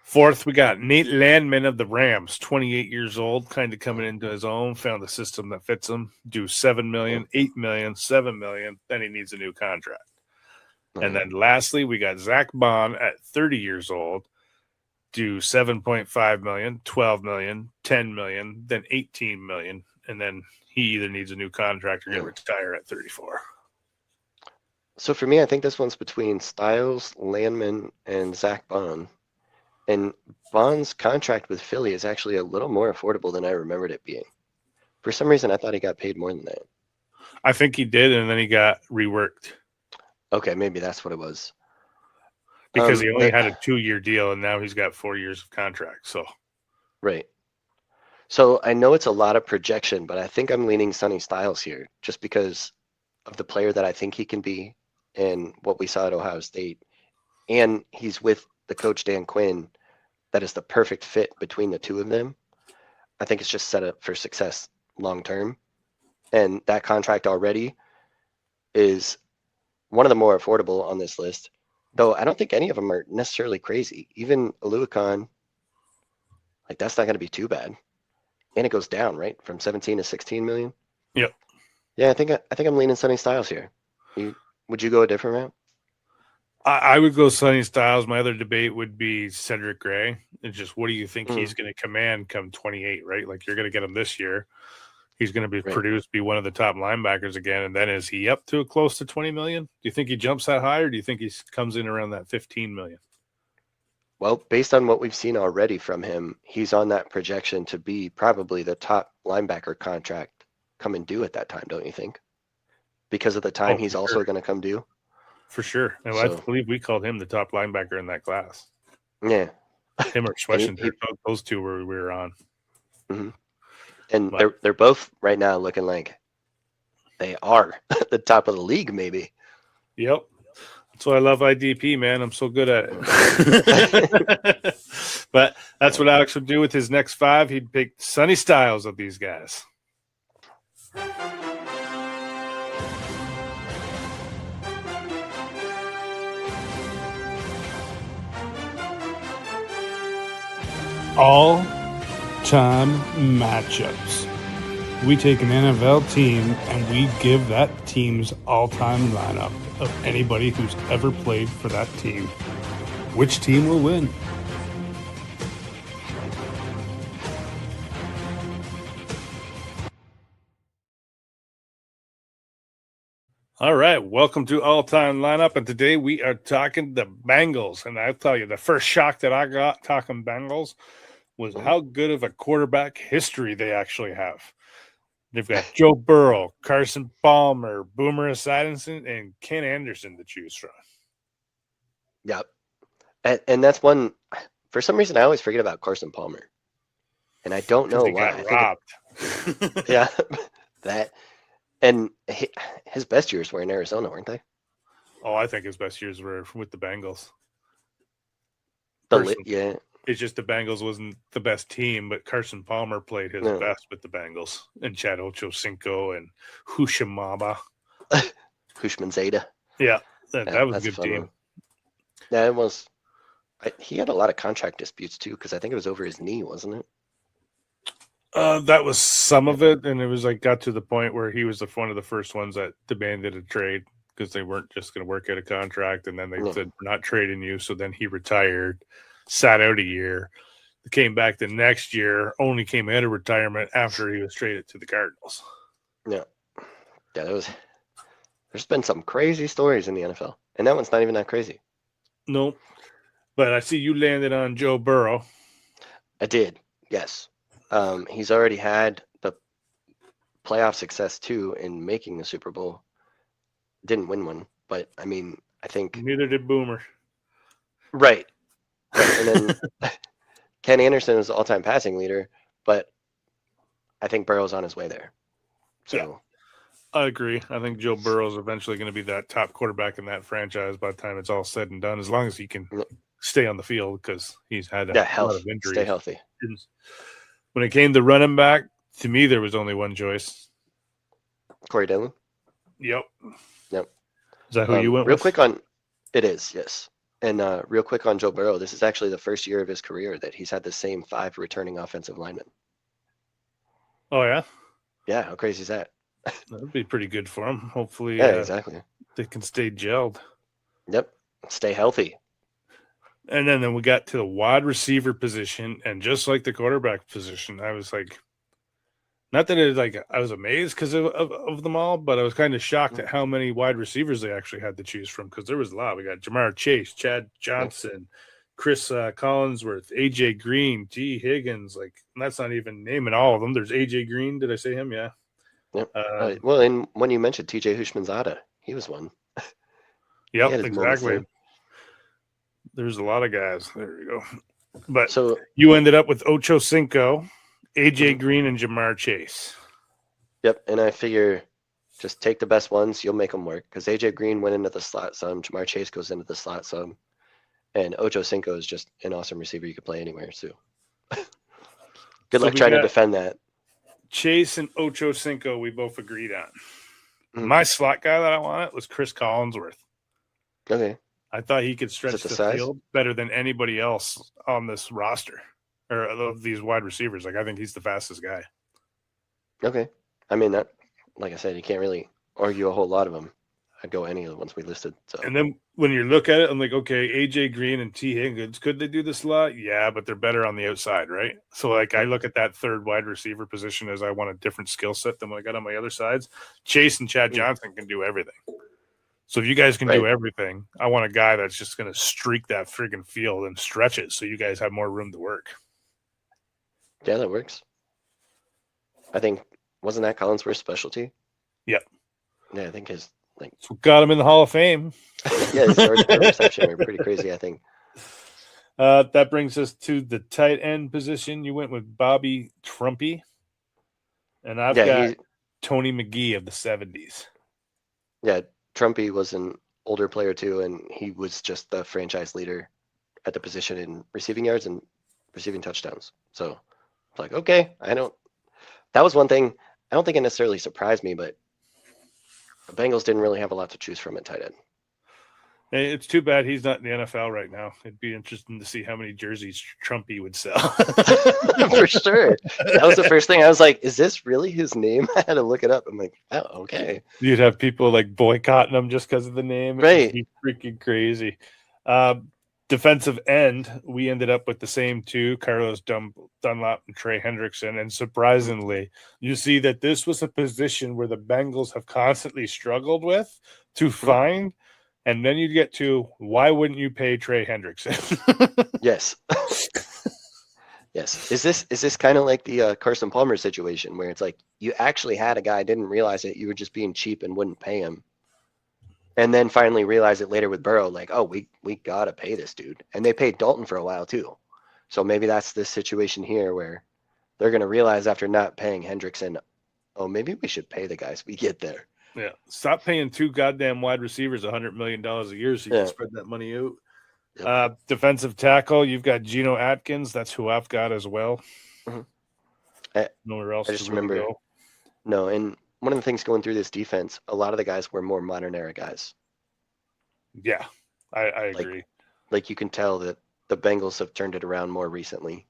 Speaker 3: 4th, we got Nate Landman of the Rams, 28 years old, kind of coming into his own, found a system that fits him, do 7 million, 8 million, 7 million, then he needs a new contract. And then lastly, we got Zach Bond at 30 years old, do 7.5 million, 12 million, 10 million, then 18 million, and then he either needs a new contract or going to retire at 34.
Speaker 2: So for me, I think this one's between Styles, Landman, and Zach Bond. And Bond's contract with Philly is actually a little more affordable than I remembered it being. For some reason, I thought he got paid more than that.
Speaker 3: I think he did, and then he got reworked.
Speaker 2: Okay, maybe that's what it was.
Speaker 3: Because he only had a 2-year deal, and now he's got 4 years of contract. So,
Speaker 2: right. So I know it's a lot of projection, but I think I'm leaning Sonny Styles here, just because of the player that I think he can be and what we saw at Ohio State. And he's with the coach Dan Quinn. That is the perfect fit between the two of them. I think it's just set up for success long term. And that contract already is one of the more affordable on this list, though I don't think any of them are necessarily crazy. Even Aluakon, like that's not going to be too bad. And it goes down, right? From 17 to 16 million.
Speaker 3: yep.
Speaker 2: Yeah, I think I'm leaning Sonny Styles here. Would you go a different route?
Speaker 3: I would go Sonny Styles. My other debate would be Cedric Gray. It's just, what do you think he's going to command come 28, right? Like, you're going to get him this year. He's going to be produced, be one of the top linebackers again. And then is he up to close to 20 million? Do you think he jumps that high, or do you think he comes in around that 15 million?
Speaker 2: Well, based on what we've seen already from him, he's on that projection to be probably the top linebacker contract coming due at that time, don't you think? Because of the time he's also going to come due?
Speaker 3: For sure. And I believe we called him the top linebacker in that class.
Speaker 2: Yeah.
Speaker 3: Him or Schwessinger, those two we were on.
Speaker 2: Mm-hmm. And they're both right now looking like they are at the top of the league, maybe.
Speaker 3: Yep. That's why I love IDP, man. I'm so good at it. But that's what Alex would do with his next 5. He'd pick Sonny Styles of these guys.
Speaker 1: All-time matchups. We take an NFL team and we give that team's all-time lineup of anybody who's ever played for that team. Which team will win?
Speaker 3: All right, welcome to All-Time Lineup, and today we are talking the Bengals. And I'll tell you, the first shock that I got talking Bengals was how good of a quarterback history they actually have. They've got Joe Burrow, Carson Palmer, Boomer Esiason, and Ken Anderson to choose from.
Speaker 2: Yep. And that's one, for some reason, I always forget about Carson Palmer. And I don't know why.
Speaker 3: He got robbed.
Speaker 2: Yeah, that. And his best years were in Arizona, weren't they?
Speaker 3: Oh, I think his best years were with the Bengals.
Speaker 2: Yeah.
Speaker 3: It's just the Bengals wasn't the best team, but Carson Palmer played his best with the Bengals. And Chad Ochocinco and Hushimaba.
Speaker 2: Hushman Zeta.
Speaker 3: Yeah, that was a good team.
Speaker 2: One. Yeah, it was. He had a lot of contract disputes, too, because I think it was over his knee, wasn't it?
Speaker 3: That was some of it, and it was like got to the point where he was one of the first ones that demanded a trade because they weren't just going to work out a contract, and then they said, we're not trading you. So then he retired, sat out a year, came back the next year, only came out of retirement after he was traded to the Cardinals.
Speaker 2: Yeah, there's been some crazy stories in the NFL, and that one's not even that crazy.
Speaker 3: No, but I see you landed on Joe Burrow.
Speaker 2: I did, yes. He's already had the playoff success, too, in making the Super Bowl. Didn't win one, but, I mean, I think...
Speaker 3: Neither did Boomer.
Speaker 2: Right. And then Ken Anderson is the all-time passing leader, but I think Burrow's on his way there. So
Speaker 3: yeah, I agree. I think Joe Burrow's eventually going to be that top quarterback in that franchise by the time it's all said and done, as long as he can stay on the field, because he's had a lot of injuries.
Speaker 2: Stay healthy.
Speaker 3: When it came to running back, to me, there was only one choice.
Speaker 2: Corey Dillon?
Speaker 3: Yep.
Speaker 2: Is
Speaker 3: that who you went
Speaker 2: real
Speaker 3: with?
Speaker 2: Quick on it is, yes. And real quick on Joe Burrow, this is actually the first year of his career that he's had the same 5 returning offensive linemen.
Speaker 3: Oh, yeah?
Speaker 2: Yeah, how crazy is that?
Speaker 3: That would be pretty good for him. Hopefully
Speaker 2: exactly.
Speaker 3: They can stay gelled.
Speaker 2: Yep. Stay healthy.
Speaker 1: And then we got to the wide receiver position, and just like the quarterback position, I was like, not that it like I was amazed because of them all, but I was kind of shocked at how many wide receivers they actually had to choose from because there was a lot. We got Jamar Chase, Chad Johnson, Chris Collinsworth, AJ Green, T. Higgins. Like, and that's not even naming all of them. There's AJ Green. Did I say him? Yeah.
Speaker 2: Yep. Well, and when you mentioned TJ Hushmanzada, he was one.
Speaker 1: Yep, exactly. There's a lot of guys. There we go. But
Speaker 2: so
Speaker 1: you ended up with Ocho Cinco, AJ Green, and Jamar Chase.
Speaker 2: Yep, and I figure just take the best ones, you'll make them work. Because AJ Green went into the slot some, Jamar Chase goes into the slot some, and Ocho Cinco is just an awesome receiver you could play anywhere too. Good luck trying to defend that.
Speaker 1: Chase and Ocho Cinco, we both agreed on. My slot guy that I wanted was Chris Collinsworth.
Speaker 2: Okay.
Speaker 1: I thought he could stretch the field better than anybody else on this roster or of these wide receivers. Like, I think he's the fastest guy.
Speaker 2: Okay. I mean, that, like I said, you can't really argue a whole lot of them. I'd go any of the ones we listed. So.
Speaker 1: And then when you look at it, I'm like, okay, AJ Green and T. Higgins, could they do this a lot? Yeah, but they're better on the outside, right? So, like, I look at that third wide receiver position as I want a different skill set than what I got on my other sides. Chase and Chad Johnson can do everything. So if you guys can do everything, I want a guy that's just going to streak that friggin' field and stretch it so you guys have more room to work.
Speaker 2: Yeah, that works. I think, wasn't that Collinsworth's specialty?
Speaker 1: Yep.
Speaker 2: Yeah, I think his
Speaker 1: so got him in the Hall of Fame.
Speaker 2: Yeah, his reception were pretty crazy, I think.
Speaker 1: That brings us to the tight end position. You went with Bobby Trumpy. And I've got Tony McGee of the 70s.
Speaker 2: Yeah, Trumpy was an older player too, and he was just the franchise leader at the position in receiving yards and receiving touchdowns. So, like, okay, that was one thing. I don't think it necessarily surprised me, but the Bengals didn't really have a lot to choose from at tight end.
Speaker 1: It's too bad he's not in the NFL right now. It'd be interesting to see how many jerseys Trumpy would sell.
Speaker 2: For sure. That was the first thing. I was like, is this really his name? I had to look it up. I'm like, oh, okay.
Speaker 1: You'd have people like boycotting him just because of the name.
Speaker 2: Right.
Speaker 1: It'd be freaking crazy. Defensive end, we ended up with the same two, Carlos Dunlap and Trey Hendrickson. And surprisingly, you see that this was a position where the Bengals have constantly struggled with to find. And then you get to, why wouldn't you pay Trey Hendrickson?
Speaker 2: Yes. Yes. Is this kind of like the Carson Palmer situation where it's like you actually had a guy, didn't realize it, you were just being cheap and wouldn't pay him, and then finally realize it later with Burrow, like, oh, we gotta pay this dude, and they paid Dalton for a while too. So maybe that's this situation here where they're gonna realize after not paying Hendrickson, oh, maybe we should pay the guys we get there.
Speaker 1: Yeah, stop paying two goddamn wide receivers $100 million a year so you can spread that money out. Yep. Defensive tackle, you've got Geno Atkins. That's who I've got as well. Nowhere else.
Speaker 2: I just remember. Go. No, and one of the things going through this defense, a lot of the guys were more modern era guys.
Speaker 1: Yeah, I agree.
Speaker 2: Like you can tell that the Bengals have turned it around more recently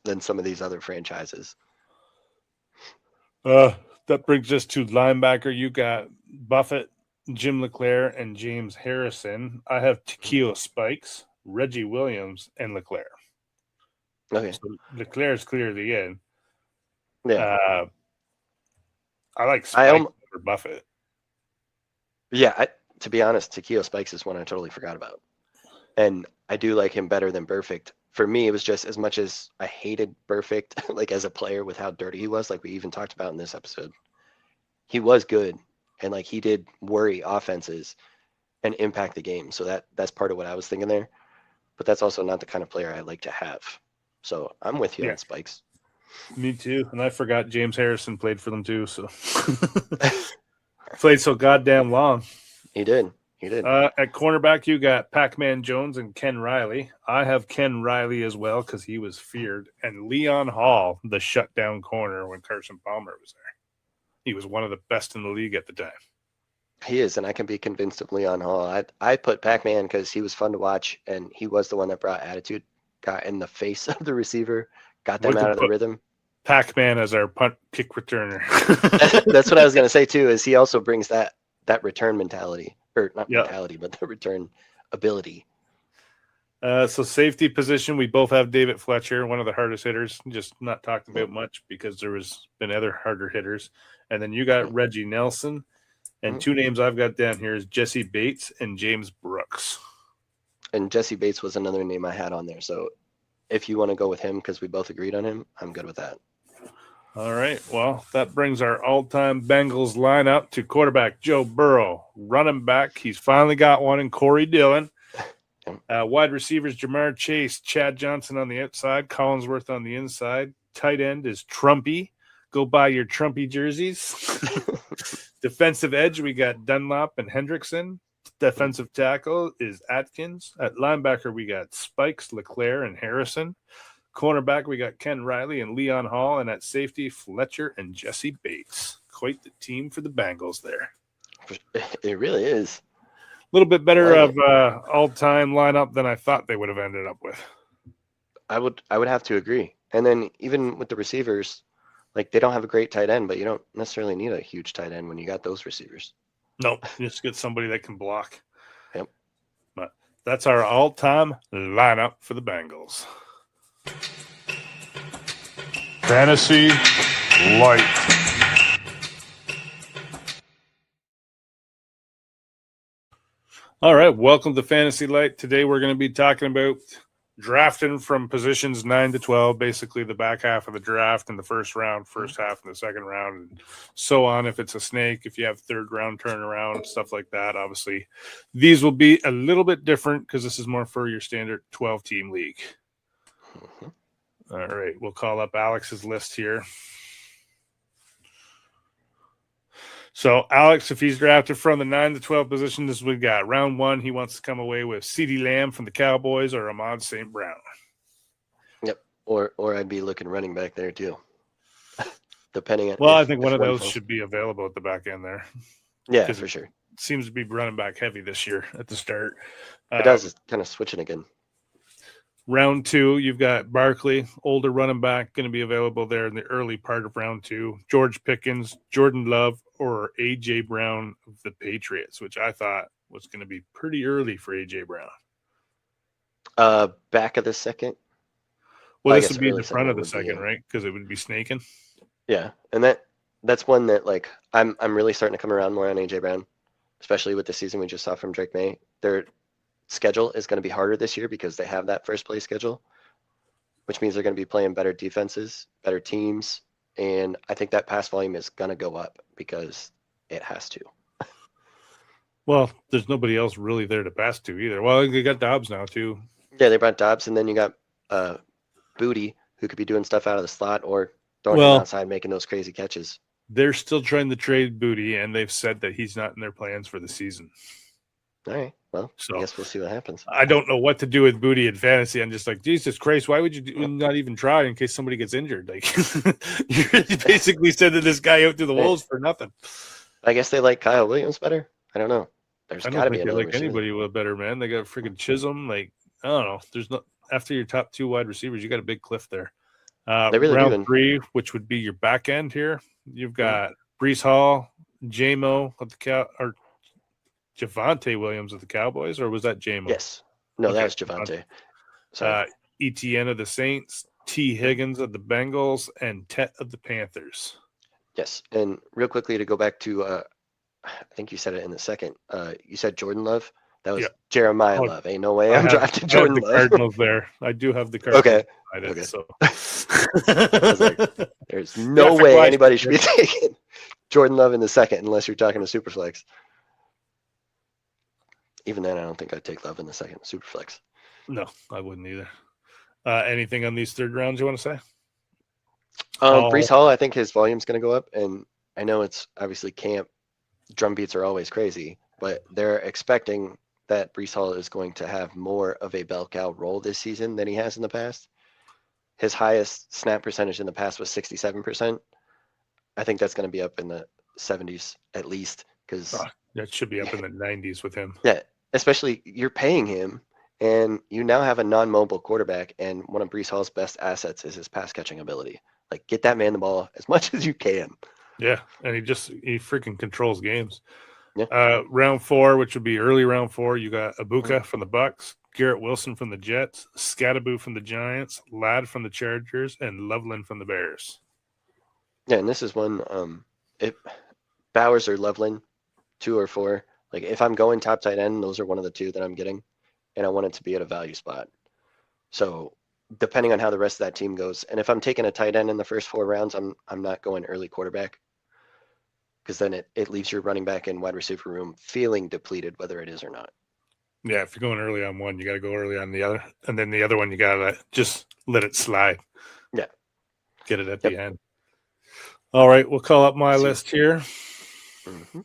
Speaker 2: than some of these other franchises.
Speaker 1: That brings us to linebacker. You got Buffett, Jim LeClaire, and James Harrison. I have Takeo Spikes, Reggie Williams, and LeClaire.
Speaker 2: Okay.
Speaker 1: So LeClaire is clearly in.
Speaker 2: Yeah.
Speaker 1: I like Spikes over Buffett.
Speaker 2: Yeah, to be honest, Takeo Spikes is one I totally forgot about. And I do like him better than Perfect. For me, it was just as much as I hated Perfect, like as a player with how dirty he was, like we even talked about in this episode. He was good, and like he did worry offenses and impact the game. So that's part of what I was thinking there. But that's also not the kind of player I like to have. So I'm with you on Spikes.
Speaker 1: Me too. And I forgot James Harrison played for them too. So played so goddamn long.
Speaker 2: He did. He did.
Speaker 1: At cornerback, you got Pac-Man Jones and Ken Riley. I have Ken Riley as well because he was feared. And Leon Hall, the shutdown corner when Carson Palmer was there. He was one of the best in the league at the time.
Speaker 2: He is, and I can be convinced of Leon Hall. I put Pac-Man because he was fun to watch, and he was the one that brought attitude, got in the face of the receiver, got them out of the rhythm.
Speaker 1: Pac-Man as our punt kick returner.
Speaker 2: That's what I was going to say, too, is he also brings that return mentality. Or not mentality, but the return ability.
Speaker 3: So safety position, we both have David Fletcher, one of the hardest hitters, just not talked about much because there was been other harder hitters. And then you got Reggie Nelson. And two names I've got down here is Jesse Bates and James Brooks.
Speaker 2: And Jesse Bates was another name I had on there. So if you want to go with him because we both agreed on him, I'm good with that.
Speaker 3: All right. Well, that brings our all-time Bengals lineup to quarterback Joe Burrow. Running back, he's finally got one in Corey Dillon. Wide receivers, Jamar Chase, Chad Johnson on the outside, Collinsworth on the inside. Tight end is Trumpy. Go buy your Trumpy jerseys. Defensive edge, we got Dunlop and Hendrickson. Defensive tackle is Atkins. At linebacker, we got Spikes, LeClaire, and Harrison. Cornerback, we got Ken Riley and Leon Hall. And at safety, Fletcher and Jesse Bates. Quite the team for the Bengals there.
Speaker 2: It really is.
Speaker 3: A little bit better of all-time lineup than I thought they would have ended up with.
Speaker 2: I would have to agree. And then even with the receivers, like they don't have a great tight end, but you don't necessarily need a huge tight end when you got those receivers.
Speaker 3: Nope, just get somebody that can block.
Speaker 2: Yep.
Speaker 3: But that's our all-time lineup for the Bengals.
Speaker 1: Fantasy Light.
Speaker 3: All right, welcome to Fantasy Light. Today we're going to be talking about drafting from positions 9 to 12, basically the back half of the draft in the first round, first half in the second round, and so on. If it's a snake, if you have third round turnaround, stuff like that. Obviously, these will be a little bit different because this is more for your standard 12-team league. All right, we'll call up Alex's list here. So, Alex, if he's drafted from the 9 to 12 position, this is what we got. Round 1, he wants to come away with CeeDee Lamb from the Cowboys or Ahmad St. Brown.
Speaker 2: Yep. Or I'd be looking running back there too. Depending on.
Speaker 3: Well, I think one of those should be available at the back end there.
Speaker 2: Yeah, for sure.
Speaker 3: It seems to be running back heavy this year at the start.
Speaker 2: It does. It's kind of switching again.
Speaker 3: Round 2, you've got Barkley, older running back, going to be available there in the early part of round 2. George Pickens, Jordan Love, or A.J. Brown of the Patriots, which I thought was going to be pretty early for A.J. Brown.
Speaker 2: Back of the second.
Speaker 3: Well, this would be in the front of the second, right? Because it would be snaking.
Speaker 2: Yeah, and that's one that like I'm really starting to come around more on A.J. Brown, especially with the season we just saw from Drake May. Their schedule is going to be harder this year because they have that first place schedule, which means they're going to be playing better defenses, better teams, and I think that pass volume is going to go up because it has to.
Speaker 3: Well, there's nobody else really there to pass to either. Well, you got Dobbs now too.
Speaker 2: Yeah, they brought Dobbs, and then you got Booty, who could be doing stuff out of the slot or throwing it outside, making those crazy catches.
Speaker 3: They're still trying to trade Booty, and they've said that he's not in their plans for the season.
Speaker 2: All right. Well, so I guess we'll see what happens.
Speaker 3: I don't know what to do with Booty in fantasy. I'm just like, Jesus Christ, why would you not even try in case somebody gets injured? Like, you basically sending this guy out to the wolves for nothing.
Speaker 2: I guess they like Kyle Williams better. I don't know. There's got to be another
Speaker 3: like anybody with better, man. They got freaking Chisholm. Like, I don't know. There's no after your top 2 wide receivers, you got a big cliff there.
Speaker 2: They really
Speaker 3: round 3, which would be your back end here. You've got Breece Hall, J-Mo at the or Javonte Williams of the Cowboys, or was that J-Mo?
Speaker 2: Yes. No, that was Javonte.
Speaker 3: Etienne of the Saints, T. Higgins of the Bengals, and Tet of the Panthers.
Speaker 2: Yes. And real quickly to go back to, I think you said it in the second. You said Jordan Love. That was Jeremiah Love. Ain't no way I'm drafting Jordan Love.
Speaker 3: Cardinals there. I do have the Cardinals.
Speaker 2: Okay.
Speaker 3: So.
Speaker 2: I was like, there's no way anybody should be taking Jordan Love in the second unless you're talking to Superflex. Even then, I don't think I'd take Love in the second Superflex.
Speaker 3: No, I wouldn't either. Anything on these third rounds you want to say?
Speaker 2: Breece Hall, I think his volume's going to go up. And I know it's obviously camp. Drum beats are always crazy. But they're expecting that Breece Hall is going to have more of a bell cow role this season than he has in the past. His highest snap percentage in the past was 67%. I think that's going to be up in the 70s at least. Because
Speaker 3: that should be up in the 90s with him.
Speaker 2: Yeah. Especially you're paying him and you now have a non-mobile quarterback, and one of Breece Hall's best assets is his pass catching ability. Like, get that man the ball as much as you can.
Speaker 3: Yeah, and he freaking controls games.
Speaker 2: Yeah.
Speaker 3: Round 4, which would be early round 4, you got Ibuka from the Bucks,
Speaker 1: Garrett Wilson from the Jets, Scattaboo from the Giants, Ladd from the Chargers, and Loveland from the Bears.
Speaker 2: Yeah, and this is one, if Bowers or Loveland, 2 or 4, like if I'm going top tight end, those are one of the 2 that I'm getting, and I want it to be at a value spot. So depending on how the rest of that team goes, and if I'm taking a tight end in the first 4 rounds, I'm not going early quarterback, because then it leaves your running back and wide receiver room feeling depleted, whether it is or not.
Speaker 1: Yeah, if you're going early on one, you got to go early on the other, and then the other one you got to just let it slide.
Speaker 2: Yeah,
Speaker 1: get it at the end. All right, we'll call up my list here.
Speaker 2: Mm-hmm.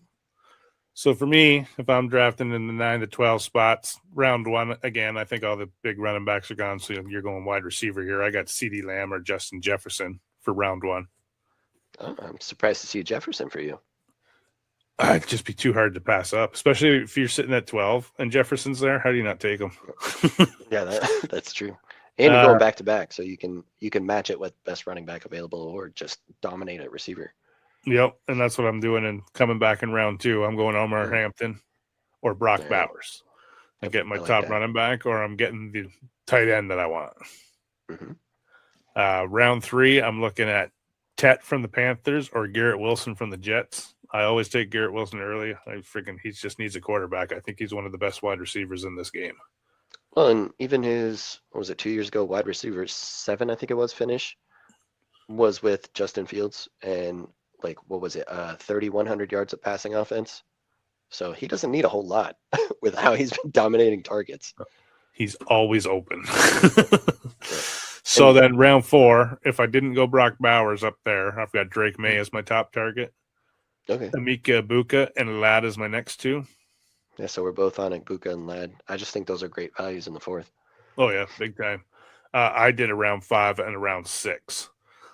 Speaker 1: So for me, if I'm drafting in the 9 to 12 spots, round 1, again, I think all the big running backs are gone, so you're going wide receiver here. I got CeeDee Lamb or Justin Jefferson for round 1.
Speaker 2: Oh, I'm surprised to see Jefferson for you.
Speaker 1: It'd just be too hard to pass up, especially if you're sitting at 12 and Jefferson's there. How do you not take him?
Speaker 2: Yeah, that's true. And you're going back to back, so you can match it with best running back available or just dominate at receiver.
Speaker 1: Yep, and that's what I'm doing. And coming back in round 2, I'm going Omar Hampton or Brock Bowers. I'm getting my top running back, or I'm getting the tight end that I want.
Speaker 2: Mm-hmm.
Speaker 1: Round 3, I'm looking at Tet from the Panthers or Garrett Wilson from the Jets. I always take Garrett Wilson early. He just needs a quarterback. I think he's one of the best wide receivers in this game.
Speaker 2: Well, and even his, what was it, 2 years ago, wide receiver 7, I think it was, finish, was with Justin Fields, and like, what was it, 3,100 yards of passing offense. So he doesn't need a whole lot with how he's been dominating targets.
Speaker 1: He's always open. So then round 4, if I didn't go Brock Bowers up there, I've got Drake May as my top target.
Speaker 2: Okay.
Speaker 1: Amika Ibuka and Ladd is my next 2.
Speaker 2: Yeah, so we're both on Ibuka and Ladd. I just think those are great values in the 4th.
Speaker 1: Oh, yeah, big time. I did a round 5 and a round 6.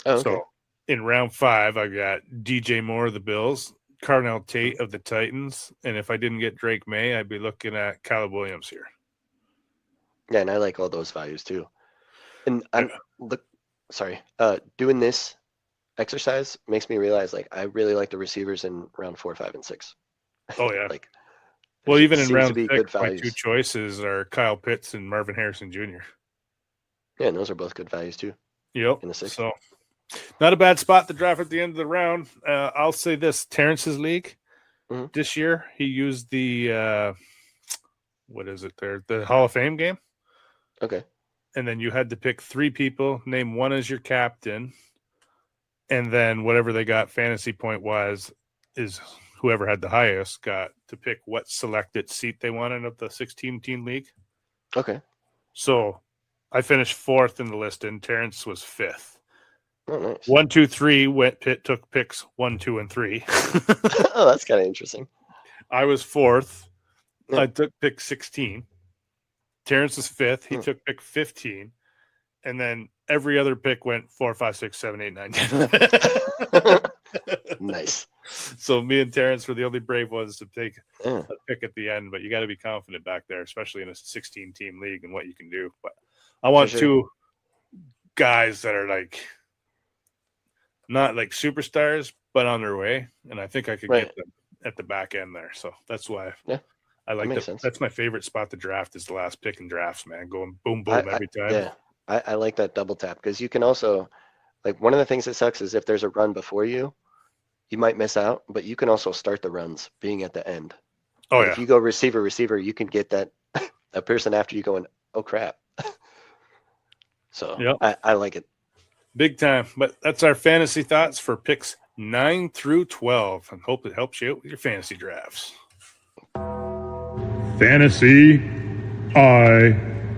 Speaker 2: Oh, okay.
Speaker 1: So in round 5, I got DJ Moore of the Bills, Carnell Tate of the Titans, and if I didn't get Drake May, I'd be looking at Caleb Williams here.
Speaker 2: Yeah, and I like all those values too. And I'm doing this exercise makes me realize, like, I really like the receivers in round 4, 5, and 6.
Speaker 1: Oh yeah.
Speaker 2: Like,
Speaker 1: well, even in round 6, my 2 choices are Kyle Pitts and Marvin Harrison Jr.
Speaker 2: Yeah, and those are both good values too.
Speaker 1: Yep.
Speaker 2: In the 6th.
Speaker 1: So not a bad spot to draft at the end of the round. I'll say this: Terrence's league this year, he used the what is it there? The Hall of Fame game.
Speaker 2: Okay.
Speaker 1: And then you had to pick 3 people, name one as your captain, and then whatever they got fantasy point wise is whoever had the highest got to pick what selected seat they wanted of the 16-team league.
Speaker 2: Okay.
Speaker 1: So I finished 4th in the list, and Terrence was 5th.
Speaker 2: Oh, nice.
Speaker 1: 1, 2, 3 took picks 1, 2, and 3.
Speaker 2: Oh, that's kind of interesting.
Speaker 1: I was 4th. Yeah. I took pick 16. Terrence was 5th. He took pick 15. And then every other pick went 4, 5, 6, 7, 8, 9, 10.
Speaker 2: Nice.
Speaker 1: So me and Terrence were the only brave ones to take a pick at the end, but you got to be confident back there, especially in a 16-team league and what you can do. But I want 2 guys that are like not like superstars, but on their way, and I think I could get them at the back end there. So that's why I like that. That's my favorite spot to draft is the last pick in drafts, man. Going boom, boom every time.
Speaker 2: Yeah, I like that double tap because you can also, like, one of the things that sucks is if there's a run before you, you might miss out, but you can also start the runs being at the end.
Speaker 1: Oh, yeah.
Speaker 2: If you go receiver, you can get that person after you going, oh, crap. So I like it.
Speaker 1: Big time. But that's our fantasy thoughts for picks 9 through 12. And hope it helps you out with your fantasy drafts.
Speaker 4: Fantasy IDP.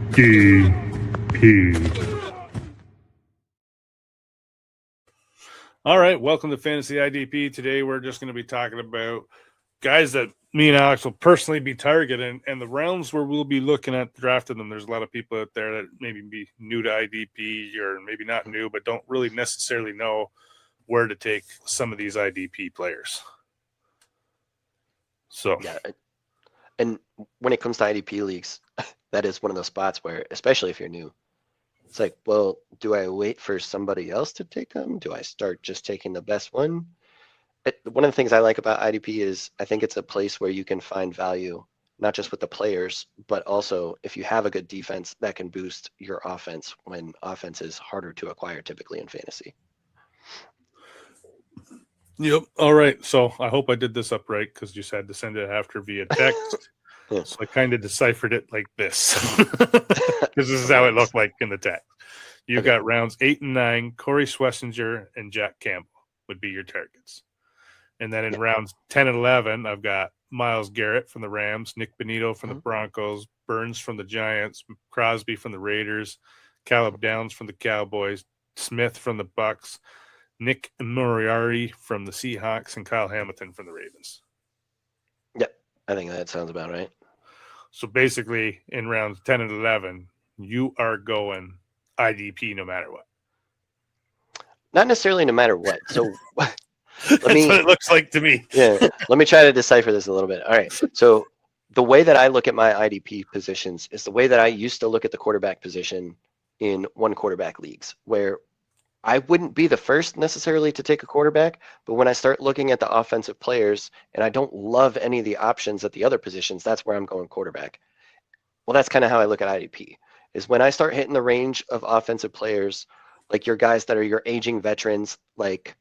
Speaker 1: All right, welcome to Fantasy IDP. Today we're just going to be talking about guys that me and Alex will personally be targeting and the rounds where we'll be looking at drafting them. There's a lot of people out there that maybe be new to IDP or maybe not new, but don't really necessarily know where to take some of these IDP players. So
Speaker 2: yeah, and when it comes to IDP leagues, that is one of those spots where, especially if you're new, it's like, well, do I wait for somebody else to take them? Do I start just taking the best one? One of the things I like about IDP is I think it's a place where you can find value not just with the players, but also if you have a good defense, that can boost your offense when offense is harder to acquire typically in fantasy.
Speaker 3: Yep. All right. So I hope I did this up right because you said to send it after via text.
Speaker 2: Yeah.
Speaker 3: So I kind of deciphered it like this because this is how it looked like in the text. You've got rounds 8 and 9, Corey Schlesinger and Jack Campbell would be your targets. And then in rounds 10 and 11, I've got Myles Garrett from the Rams, Nick Bonito from the Broncos, Burns from the Giants, Crosby from the Raiders, Caleb Downs from the Cowboys, Smith from the Bucks, Nick Moriarty from the Seahawks, and Kyle Hamilton from the Ravens.
Speaker 2: Yep, I think that sounds about right.
Speaker 3: So basically, in rounds 10 and 11, you are going IDP no matter what.
Speaker 2: Not necessarily no matter what. So
Speaker 3: That's what it looks like to me.
Speaker 2: Yeah, let me try to decipher this a little bit. All right, so the way that I look at my IDP positions is the way that I used to look at the quarterback position in one quarterback leagues, where I wouldn't be the first necessarily to take a quarterback, but when I start looking at the offensive players and I don't love any of the options at the other positions, that's where I'm going quarterback. Well, that's kind of how I look at IDP, is when I start hitting the range of offensive players, like your guys that are your aging veterans, like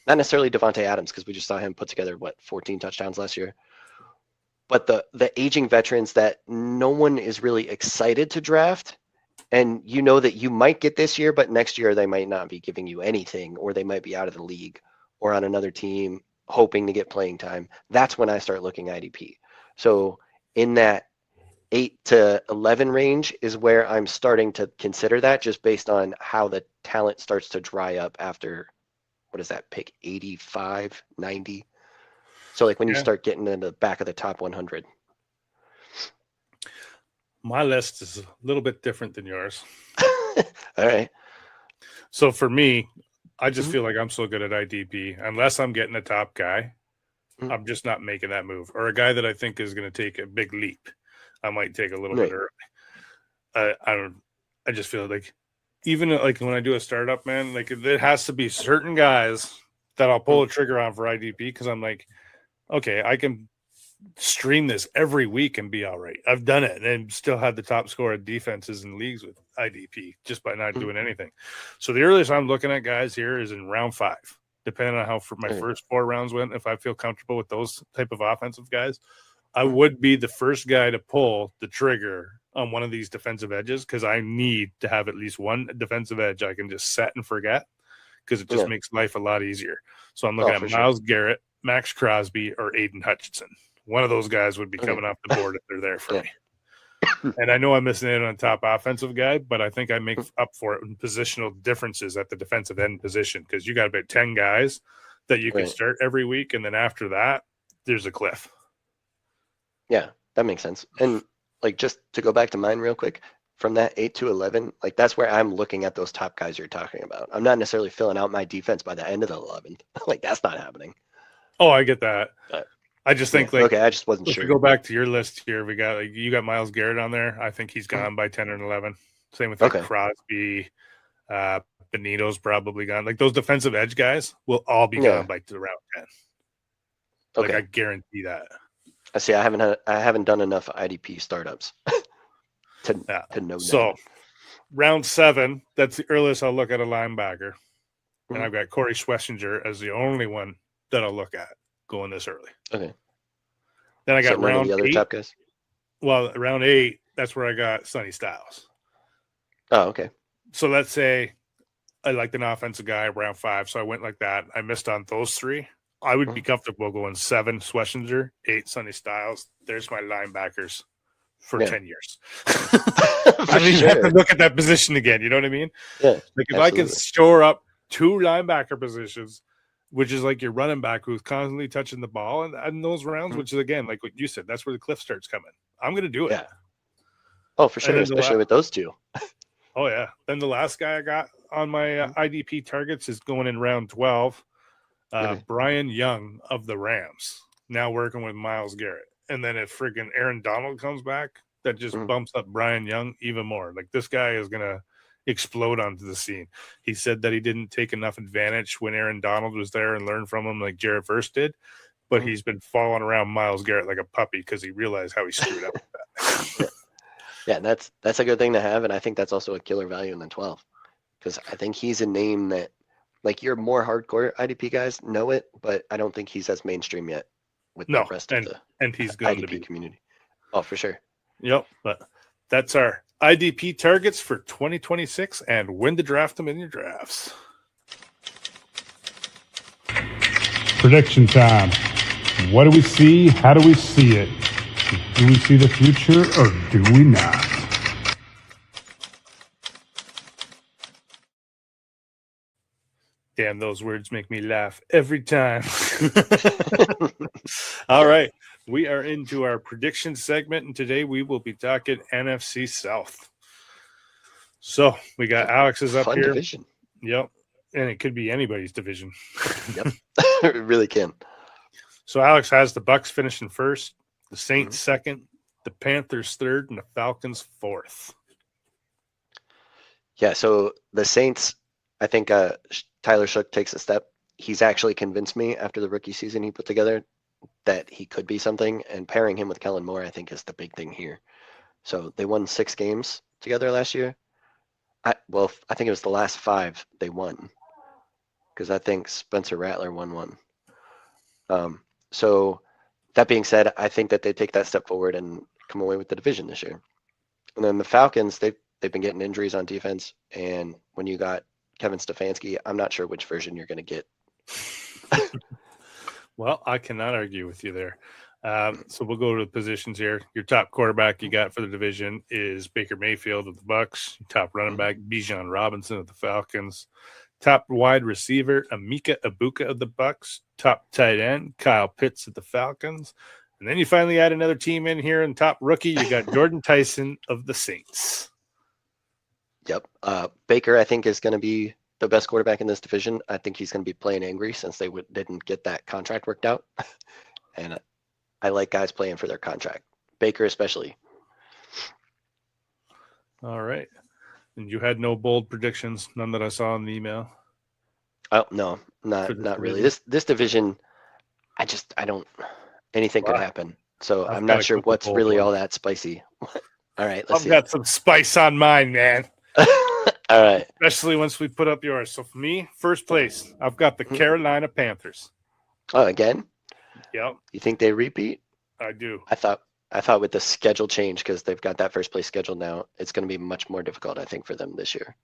Speaker 2: not necessarily Devontae Adams, because we just saw him put together, 14 touchdowns last year, but the aging veterans that no one is really excited to draft. And you know that you might get this year, but next year they might not be giving you anything, or they might be out of the league or on another team hoping to get playing time. That's when I start looking IDP. So in that 8 to 11 range is where I'm starting to consider that, just based on how the talent starts to dry up after, what is that, pick 85, 90? So like when you start getting in the back of the top 100.
Speaker 3: My list is a little bit different than yours.
Speaker 2: All right.
Speaker 3: So for me, I just feel like I'm so good at IDP. Unless I'm getting a top guy, I'm just not making that move. Or a guy that I think is going to take a big leap, I might take a little bit early. I just feel like, even like when I do a startup, man, like there has to be certain guys that I'll pull a trigger on for IDP, because I'm like, okay, I can stream this every week and be all right. I've done it and still had the top score of defenses in leagues with IDP just by not doing anything. So the earliest I'm looking at guys here is in round 5, depending on how my first 4 rounds went. If I feel comfortable with those type of offensive guys, I would be the first guy to pull the trigger on one of these defensive edges, because I need to have at least one defensive edge I can just set and forget, because it just makes life a lot easier. So I'm looking at Myles Garrett, Max Crosby, or Aiden Hutchinson. One of those guys would be coming off the board if they're there for me. And I know I'm missing out on a top offensive guy, but I think I make up for it in positional differences at the defensive end position, because you got about 10 guys that you can start every week, and then after that, there's a cliff.
Speaker 2: Yeah, that makes sense. And like, just to go back to mine real quick, from that 8 to 11, like that's where I'm looking at those top guys you're talking about. I'm not necessarily filling out my defense by the end of the 11th. Like, that's not happening.
Speaker 3: Oh, I get that. I just think
Speaker 2: I just wasn't sure.
Speaker 3: To go back to your list here, we got you got Myles Garrett on there. I think he's gone by 10 and 11. Same with Crosby, Benito's probably gone. Like those defensive edge guys will all be gone by the round 10. Like I guarantee that.
Speaker 2: I see. I haven't done enough IDP startups to know that.
Speaker 3: So round 7, that's the earliest I'll look at a linebacker, and I've got Corey Schlesinger as the only one that I'll look at going this early.
Speaker 2: Okay.
Speaker 3: Then I got round
Speaker 2: the other
Speaker 3: 8.
Speaker 2: top guys?
Speaker 3: Well, round 8, that's where I got Sonny Styles.
Speaker 2: Oh, okay.
Speaker 3: So let's say I liked an offensive guy round 5, so I went like that. I missed on those 3. I would be comfortable going 7 Schlesinger, 8 Sonny Styles. There's my linebackers for 10 years. I don't even have to look at that position again. You know what I mean?
Speaker 2: Yeah.
Speaker 3: Like if I can shore up 2 linebacker positions, which is like your running back who's constantly touching the ball, and those rounds, which is, again, like what you said, that's where the cliff starts coming. I'm going to do it.
Speaker 2: Yeah. Oh, for sure, especially with those 2.
Speaker 3: Oh, yeah. Then the last guy I got on my IDP targets is going in round 12. Brian Young of the Rams, now working with Myles Garrett. And then if friggin' Aaron Donald comes back, that just bumps up Brian Young even more. Like this guy is going to explode onto the scene. He said that he didn't take enough advantage when Aaron Donald was there and learn from him like Jared Verse did. but he's been following around Myles Garrett like a puppy because he realized how he screwed up with that.
Speaker 2: Yeah, that's a good thing to have, and I think that's also a killer value in the 12 because I think he's a name that, like, your more hardcore IDP guys know it, but I don't think he's as mainstream yet with the rest of the
Speaker 3: he's going
Speaker 2: IDP
Speaker 3: to be
Speaker 2: community. Oh, for sure.
Speaker 3: Yep, but that's our IDP targets for 2026 and when to draft them in your drafts.
Speaker 1: Prediction time. What do we see? How do we see it? Do we see the future or do we not?
Speaker 3: Damn, those words make me laugh every time. All right, we are into our prediction segment, and today we will be talking NFC South. So we got Alex's up
Speaker 2: Fun
Speaker 3: here.
Speaker 2: division.
Speaker 3: Yep, and it could be anybody's division.
Speaker 2: Yep, it really can.
Speaker 3: So Alex has the Bucks finishing first, the Saints second, the Panthers third, and the Falcons fourth.
Speaker 2: Yeah, so the Saints, I think Tyler Shook takes a step. He's actually convinced me after the rookie season he put together that he could be something, and pairing him with Kellen Moore, I think, is the big thing here. So they won 6 games together last year. I think it was the last 5 they won, because I think Spencer Rattler won 1. So that being said, I think that they take that step forward and come away with the division this year. And then the Falcons, they've been getting injuries on defense, and when you got Kevin Stefanski, I'm not sure which version you're going to get.
Speaker 3: Well, I cannot argue with you there. So we'll go to the positions here. Your top quarterback you got for the division is Baker Mayfield of the Bucks. Top running back Bijan Robinson of the Falcons. Top wide receiver Emeka Egbuka of the Bucks. Top tight end Kyle Pitts of the Falcons. And then you finally add another team in here, and top rookie you got Jordan Tyson of the Saints.
Speaker 2: Yep. Baker, I think, is going to be the best quarterback in this division. I think he's going to be playing angry since they didn't get that contract worked out. And I like guys playing for their contract. Baker especially.
Speaker 3: All right. And you had no bold predictions, none that I saw in the email?
Speaker 2: Oh, no, not really. This division, I don't, anything could happen. So I'm not sure what's really all that spicy. All right, let's see.
Speaker 3: I've got some spice on mine, man.
Speaker 2: All right.
Speaker 3: Especially once we put up yours. So for me, first place, I've got the Carolina Panthers.
Speaker 2: Oh, again?
Speaker 3: Yep.
Speaker 2: You think they repeat?
Speaker 3: I do.
Speaker 2: I thought with the schedule change, because they've got that first place scheduled now, it's going to be much more difficult, I think, for them this year.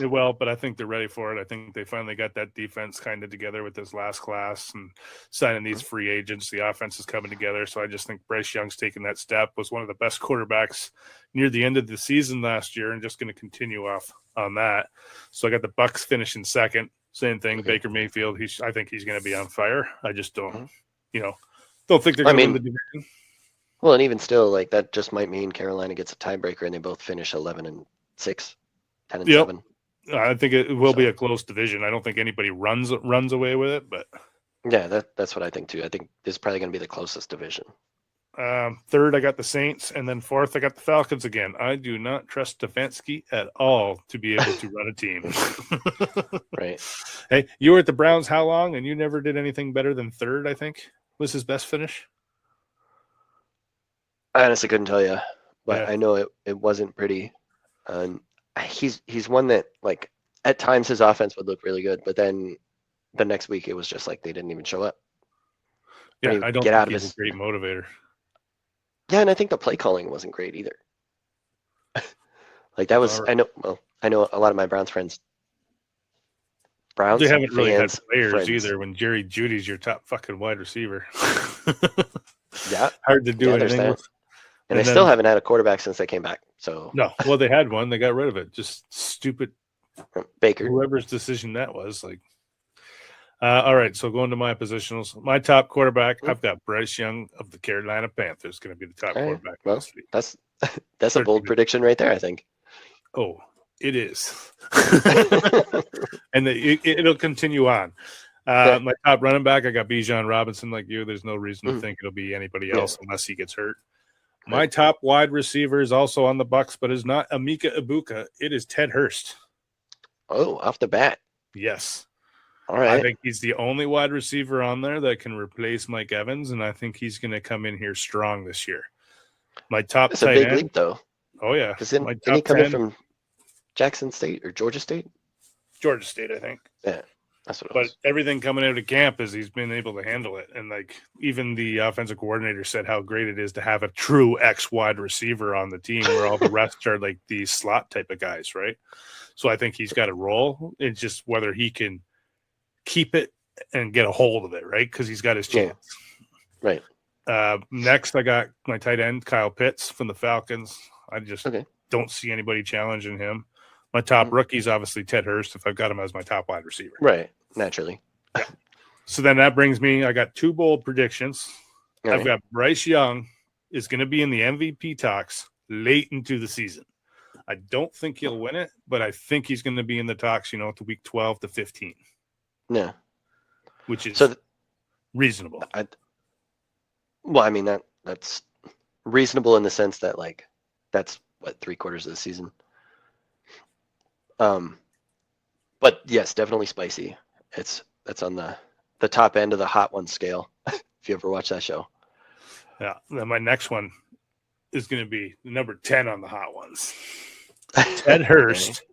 Speaker 3: Well, but I think they're ready for it. I think they finally got that defense kind of together with this last class and signing these free agents. The offense is coming together. So I just think Bryce Young's taking that step, was one of the best quarterbacks near the end of the season last year, and just going to continue off on that. So I got the Bucks finishing second. Same thing, okay. Baker Mayfield. I think he's going to be on fire. I just don't, don't think they're going to win the division.
Speaker 2: Well, and even still, like, that just might mean Carolina gets a tiebreaker and they both finish 11-6, 10-7.
Speaker 3: I think it will be a close division. I don't think anybody runs away with it, but
Speaker 2: yeah, that's what I think too. I think this is probably going to be the closest division.
Speaker 3: Third, I got the Saints, and then fourth, I got the Falcons again. I do not trust Stefanski at all to be able to run a team.
Speaker 2: Right.
Speaker 3: Hey, you were at the Browns how long, and you never did anything better than third, I think, was his best finish?
Speaker 2: I honestly couldn't tell you, but I know it wasn't pretty. He's one that, like, at times his offense would look really good, but then the next week it was just like they didn't even show up.
Speaker 3: Yeah, I don't think he's a great motivator.
Speaker 2: Yeah, and I think the play calling wasn't great either. Like, that was, I know a lot of my Browns friends.
Speaker 3: They haven't really had players either when Jerry Jeudy's your top fucking wide receiver.
Speaker 2: Yeah.
Speaker 3: Hard to do anything with.
Speaker 2: And they still haven't had a quarterback since they came back. So
Speaker 3: no, well, they had one. They got rid of it. Just stupid
Speaker 2: Baker.
Speaker 3: Whoever's decision that was. Like, all right. So going to my positionals, my top quarterback, I've got Bryce Young of the Carolina Panthers going to be the top quarterback.
Speaker 2: Well, that's a bold prediction right there, I think.
Speaker 3: Oh, it is, and it'll continue on. My top running back, I got Bijan Robinson, like you. There's no reason to think it'll be anybody else unless he gets hurt. My top wide receiver is also on the Bucks, but is not Emeka Egbuka. It is Ted Hurst.
Speaker 2: Oh, off the bat.
Speaker 3: Yes.
Speaker 2: All right.
Speaker 3: I think he's the only wide receiver on there that can replace Mike Evans, and I think he's going to come in here strong this year. My top
Speaker 2: It's a
Speaker 3: tight
Speaker 2: big
Speaker 3: end.
Speaker 2: leap, though.
Speaker 3: Oh, yeah.
Speaker 2: Because
Speaker 3: My
Speaker 2: didn't he
Speaker 3: top
Speaker 2: come in
Speaker 3: 10,
Speaker 2: from Jackson State or Georgia State?
Speaker 3: Georgia State, I think.
Speaker 2: Yeah, that's what it
Speaker 3: But
Speaker 2: was.
Speaker 3: everything coming out of camp is he's been able to handle it. And like even the offensive coordinator said how great it is to have a true X wide receiver on the team where all the rest are like these slot type of guys, right? So I think he's got a role. It's just whether he can keep it and get a hold of it, right? Because he's got his chance.
Speaker 2: Yeah. Right.
Speaker 3: Next, I got my tight end, Kyle Pitts from the Falcons. I just don't see anybody challenging him. My top rookie is obviously Ted Hurst, if I've got him as my top wide receiver.
Speaker 2: Right, naturally.
Speaker 3: Yeah. So then that brings me, I got 2 bold predictions. I've got Bryce Young is going to be in the MVP talks late into the season. I don't think he'll win it, but I think he's going to be in the talks, at the week 12 to 15.
Speaker 2: Yeah.
Speaker 3: Which is reasonable.
Speaker 2: That's reasonable in the sense that, like, that's, 3/4 of the season. But yes, definitely spicy. That's on the top end of the hot one scale. If you ever watch that show.
Speaker 3: Yeah. Then my next one is going to be number 10 on the hot ones. Ted Hurst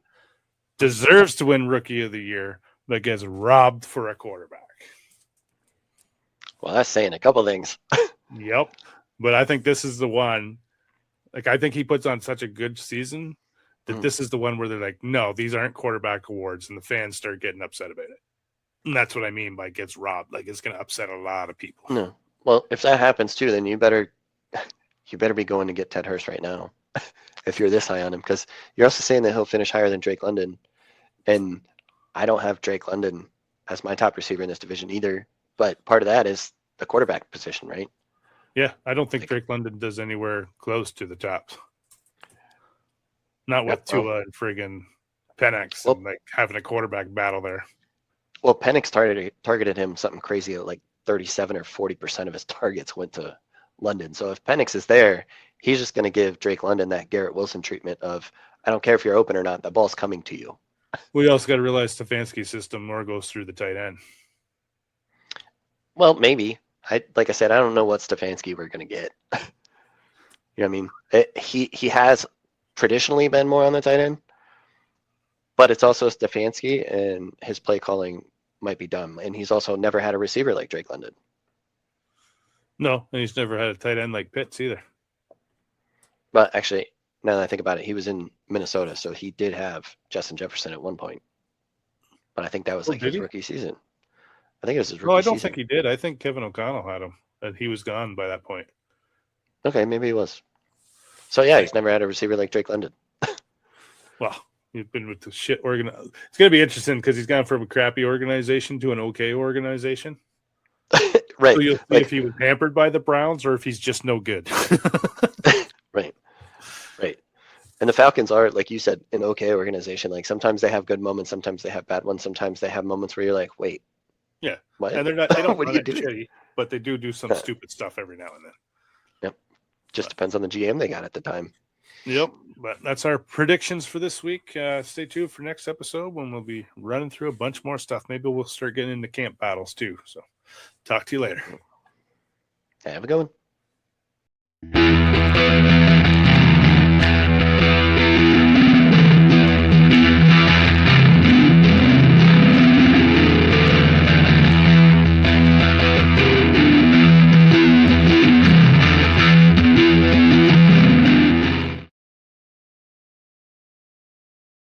Speaker 3: deserves to win Rookie of the Year, but gets robbed for a quarterback.
Speaker 2: Well, that's saying a couple things.
Speaker 3: Yep. But I think this is the one. Like, I think he puts on such a good season that this is the one where they're like, no, these aren't quarterback awards, and the fans start getting upset about it. And that's what I mean by gets robbed. Like, it's going to upset a lot of people.
Speaker 2: No. Well, if that happens too, then you better be going to get Ted Hurst right now. If you're this high on him, because you're also saying that he'll finish higher than Drake London, and I don't have Drake London as my top receiver in this division either. But part of that is the quarterback position, right?
Speaker 3: Yeah, I don't think Drake London does anywhere close to the top. Not with Tua and friggin' Penix and like having a quarterback battle there.
Speaker 2: Well, Penix targeted him something crazy at like 37 or 40% of his targets went to London. So if Penix is there, he's just going to give Drake London that Garrett Wilson treatment of, I don't care if you're open or not, the ball's coming to you.
Speaker 3: We also got to realize Stefanski's system more goes through the tight end.
Speaker 2: Well, maybe. Like I said, I don't know what Stefanski we're going to get. You know what I mean? He has traditionally been more on the tight end, but it's also Stefanski, and his play calling might be dumb. And he's also never had a receiver like Drake London.
Speaker 3: No, and he's never had a tight end like Pitts either.
Speaker 2: But actually, now that I think about it, he was in Minnesota, so he did have Justin Jefferson at one point. But I think that was like his rookie season. I think it was his rookie season.
Speaker 3: No, I don't think he did. I think Kevin O'Connell had him, and he was gone by that point.
Speaker 2: Okay, maybe he was. So, yeah, he's never had a receiver like Drake London.
Speaker 3: Well, he's been with the shit organization. It's going to be interesting because he's gone from a crappy organization to an okay organization.
Speaker 2: Right.
Speaker 3: So you'll see if he was hampered by the Browns or if he's just no good.
Speaker 2: Right. And the Falcons are, like you said, an okay organization. Like sometimes they have good moments, sometimes they have bad ones, sometimes they have moments where you're like, wait.
Speaker 3: Yeah.
Speaker 2: What?
Speaker 3: And they don't
Speaker 2: what
Speaker 3: run it shitty, but they do some stupid stuff every now and then.
Speaker 2: Yep. Just depends on the GM they got at the time.
Speaker 3: Yep. But that's our predictions for this week. Stay tuned for next episode when we'll be running through a bunch more stuff. Maybe we'll start getting into camp battles too. So talk to you later.
Speaker 2: Have a good one.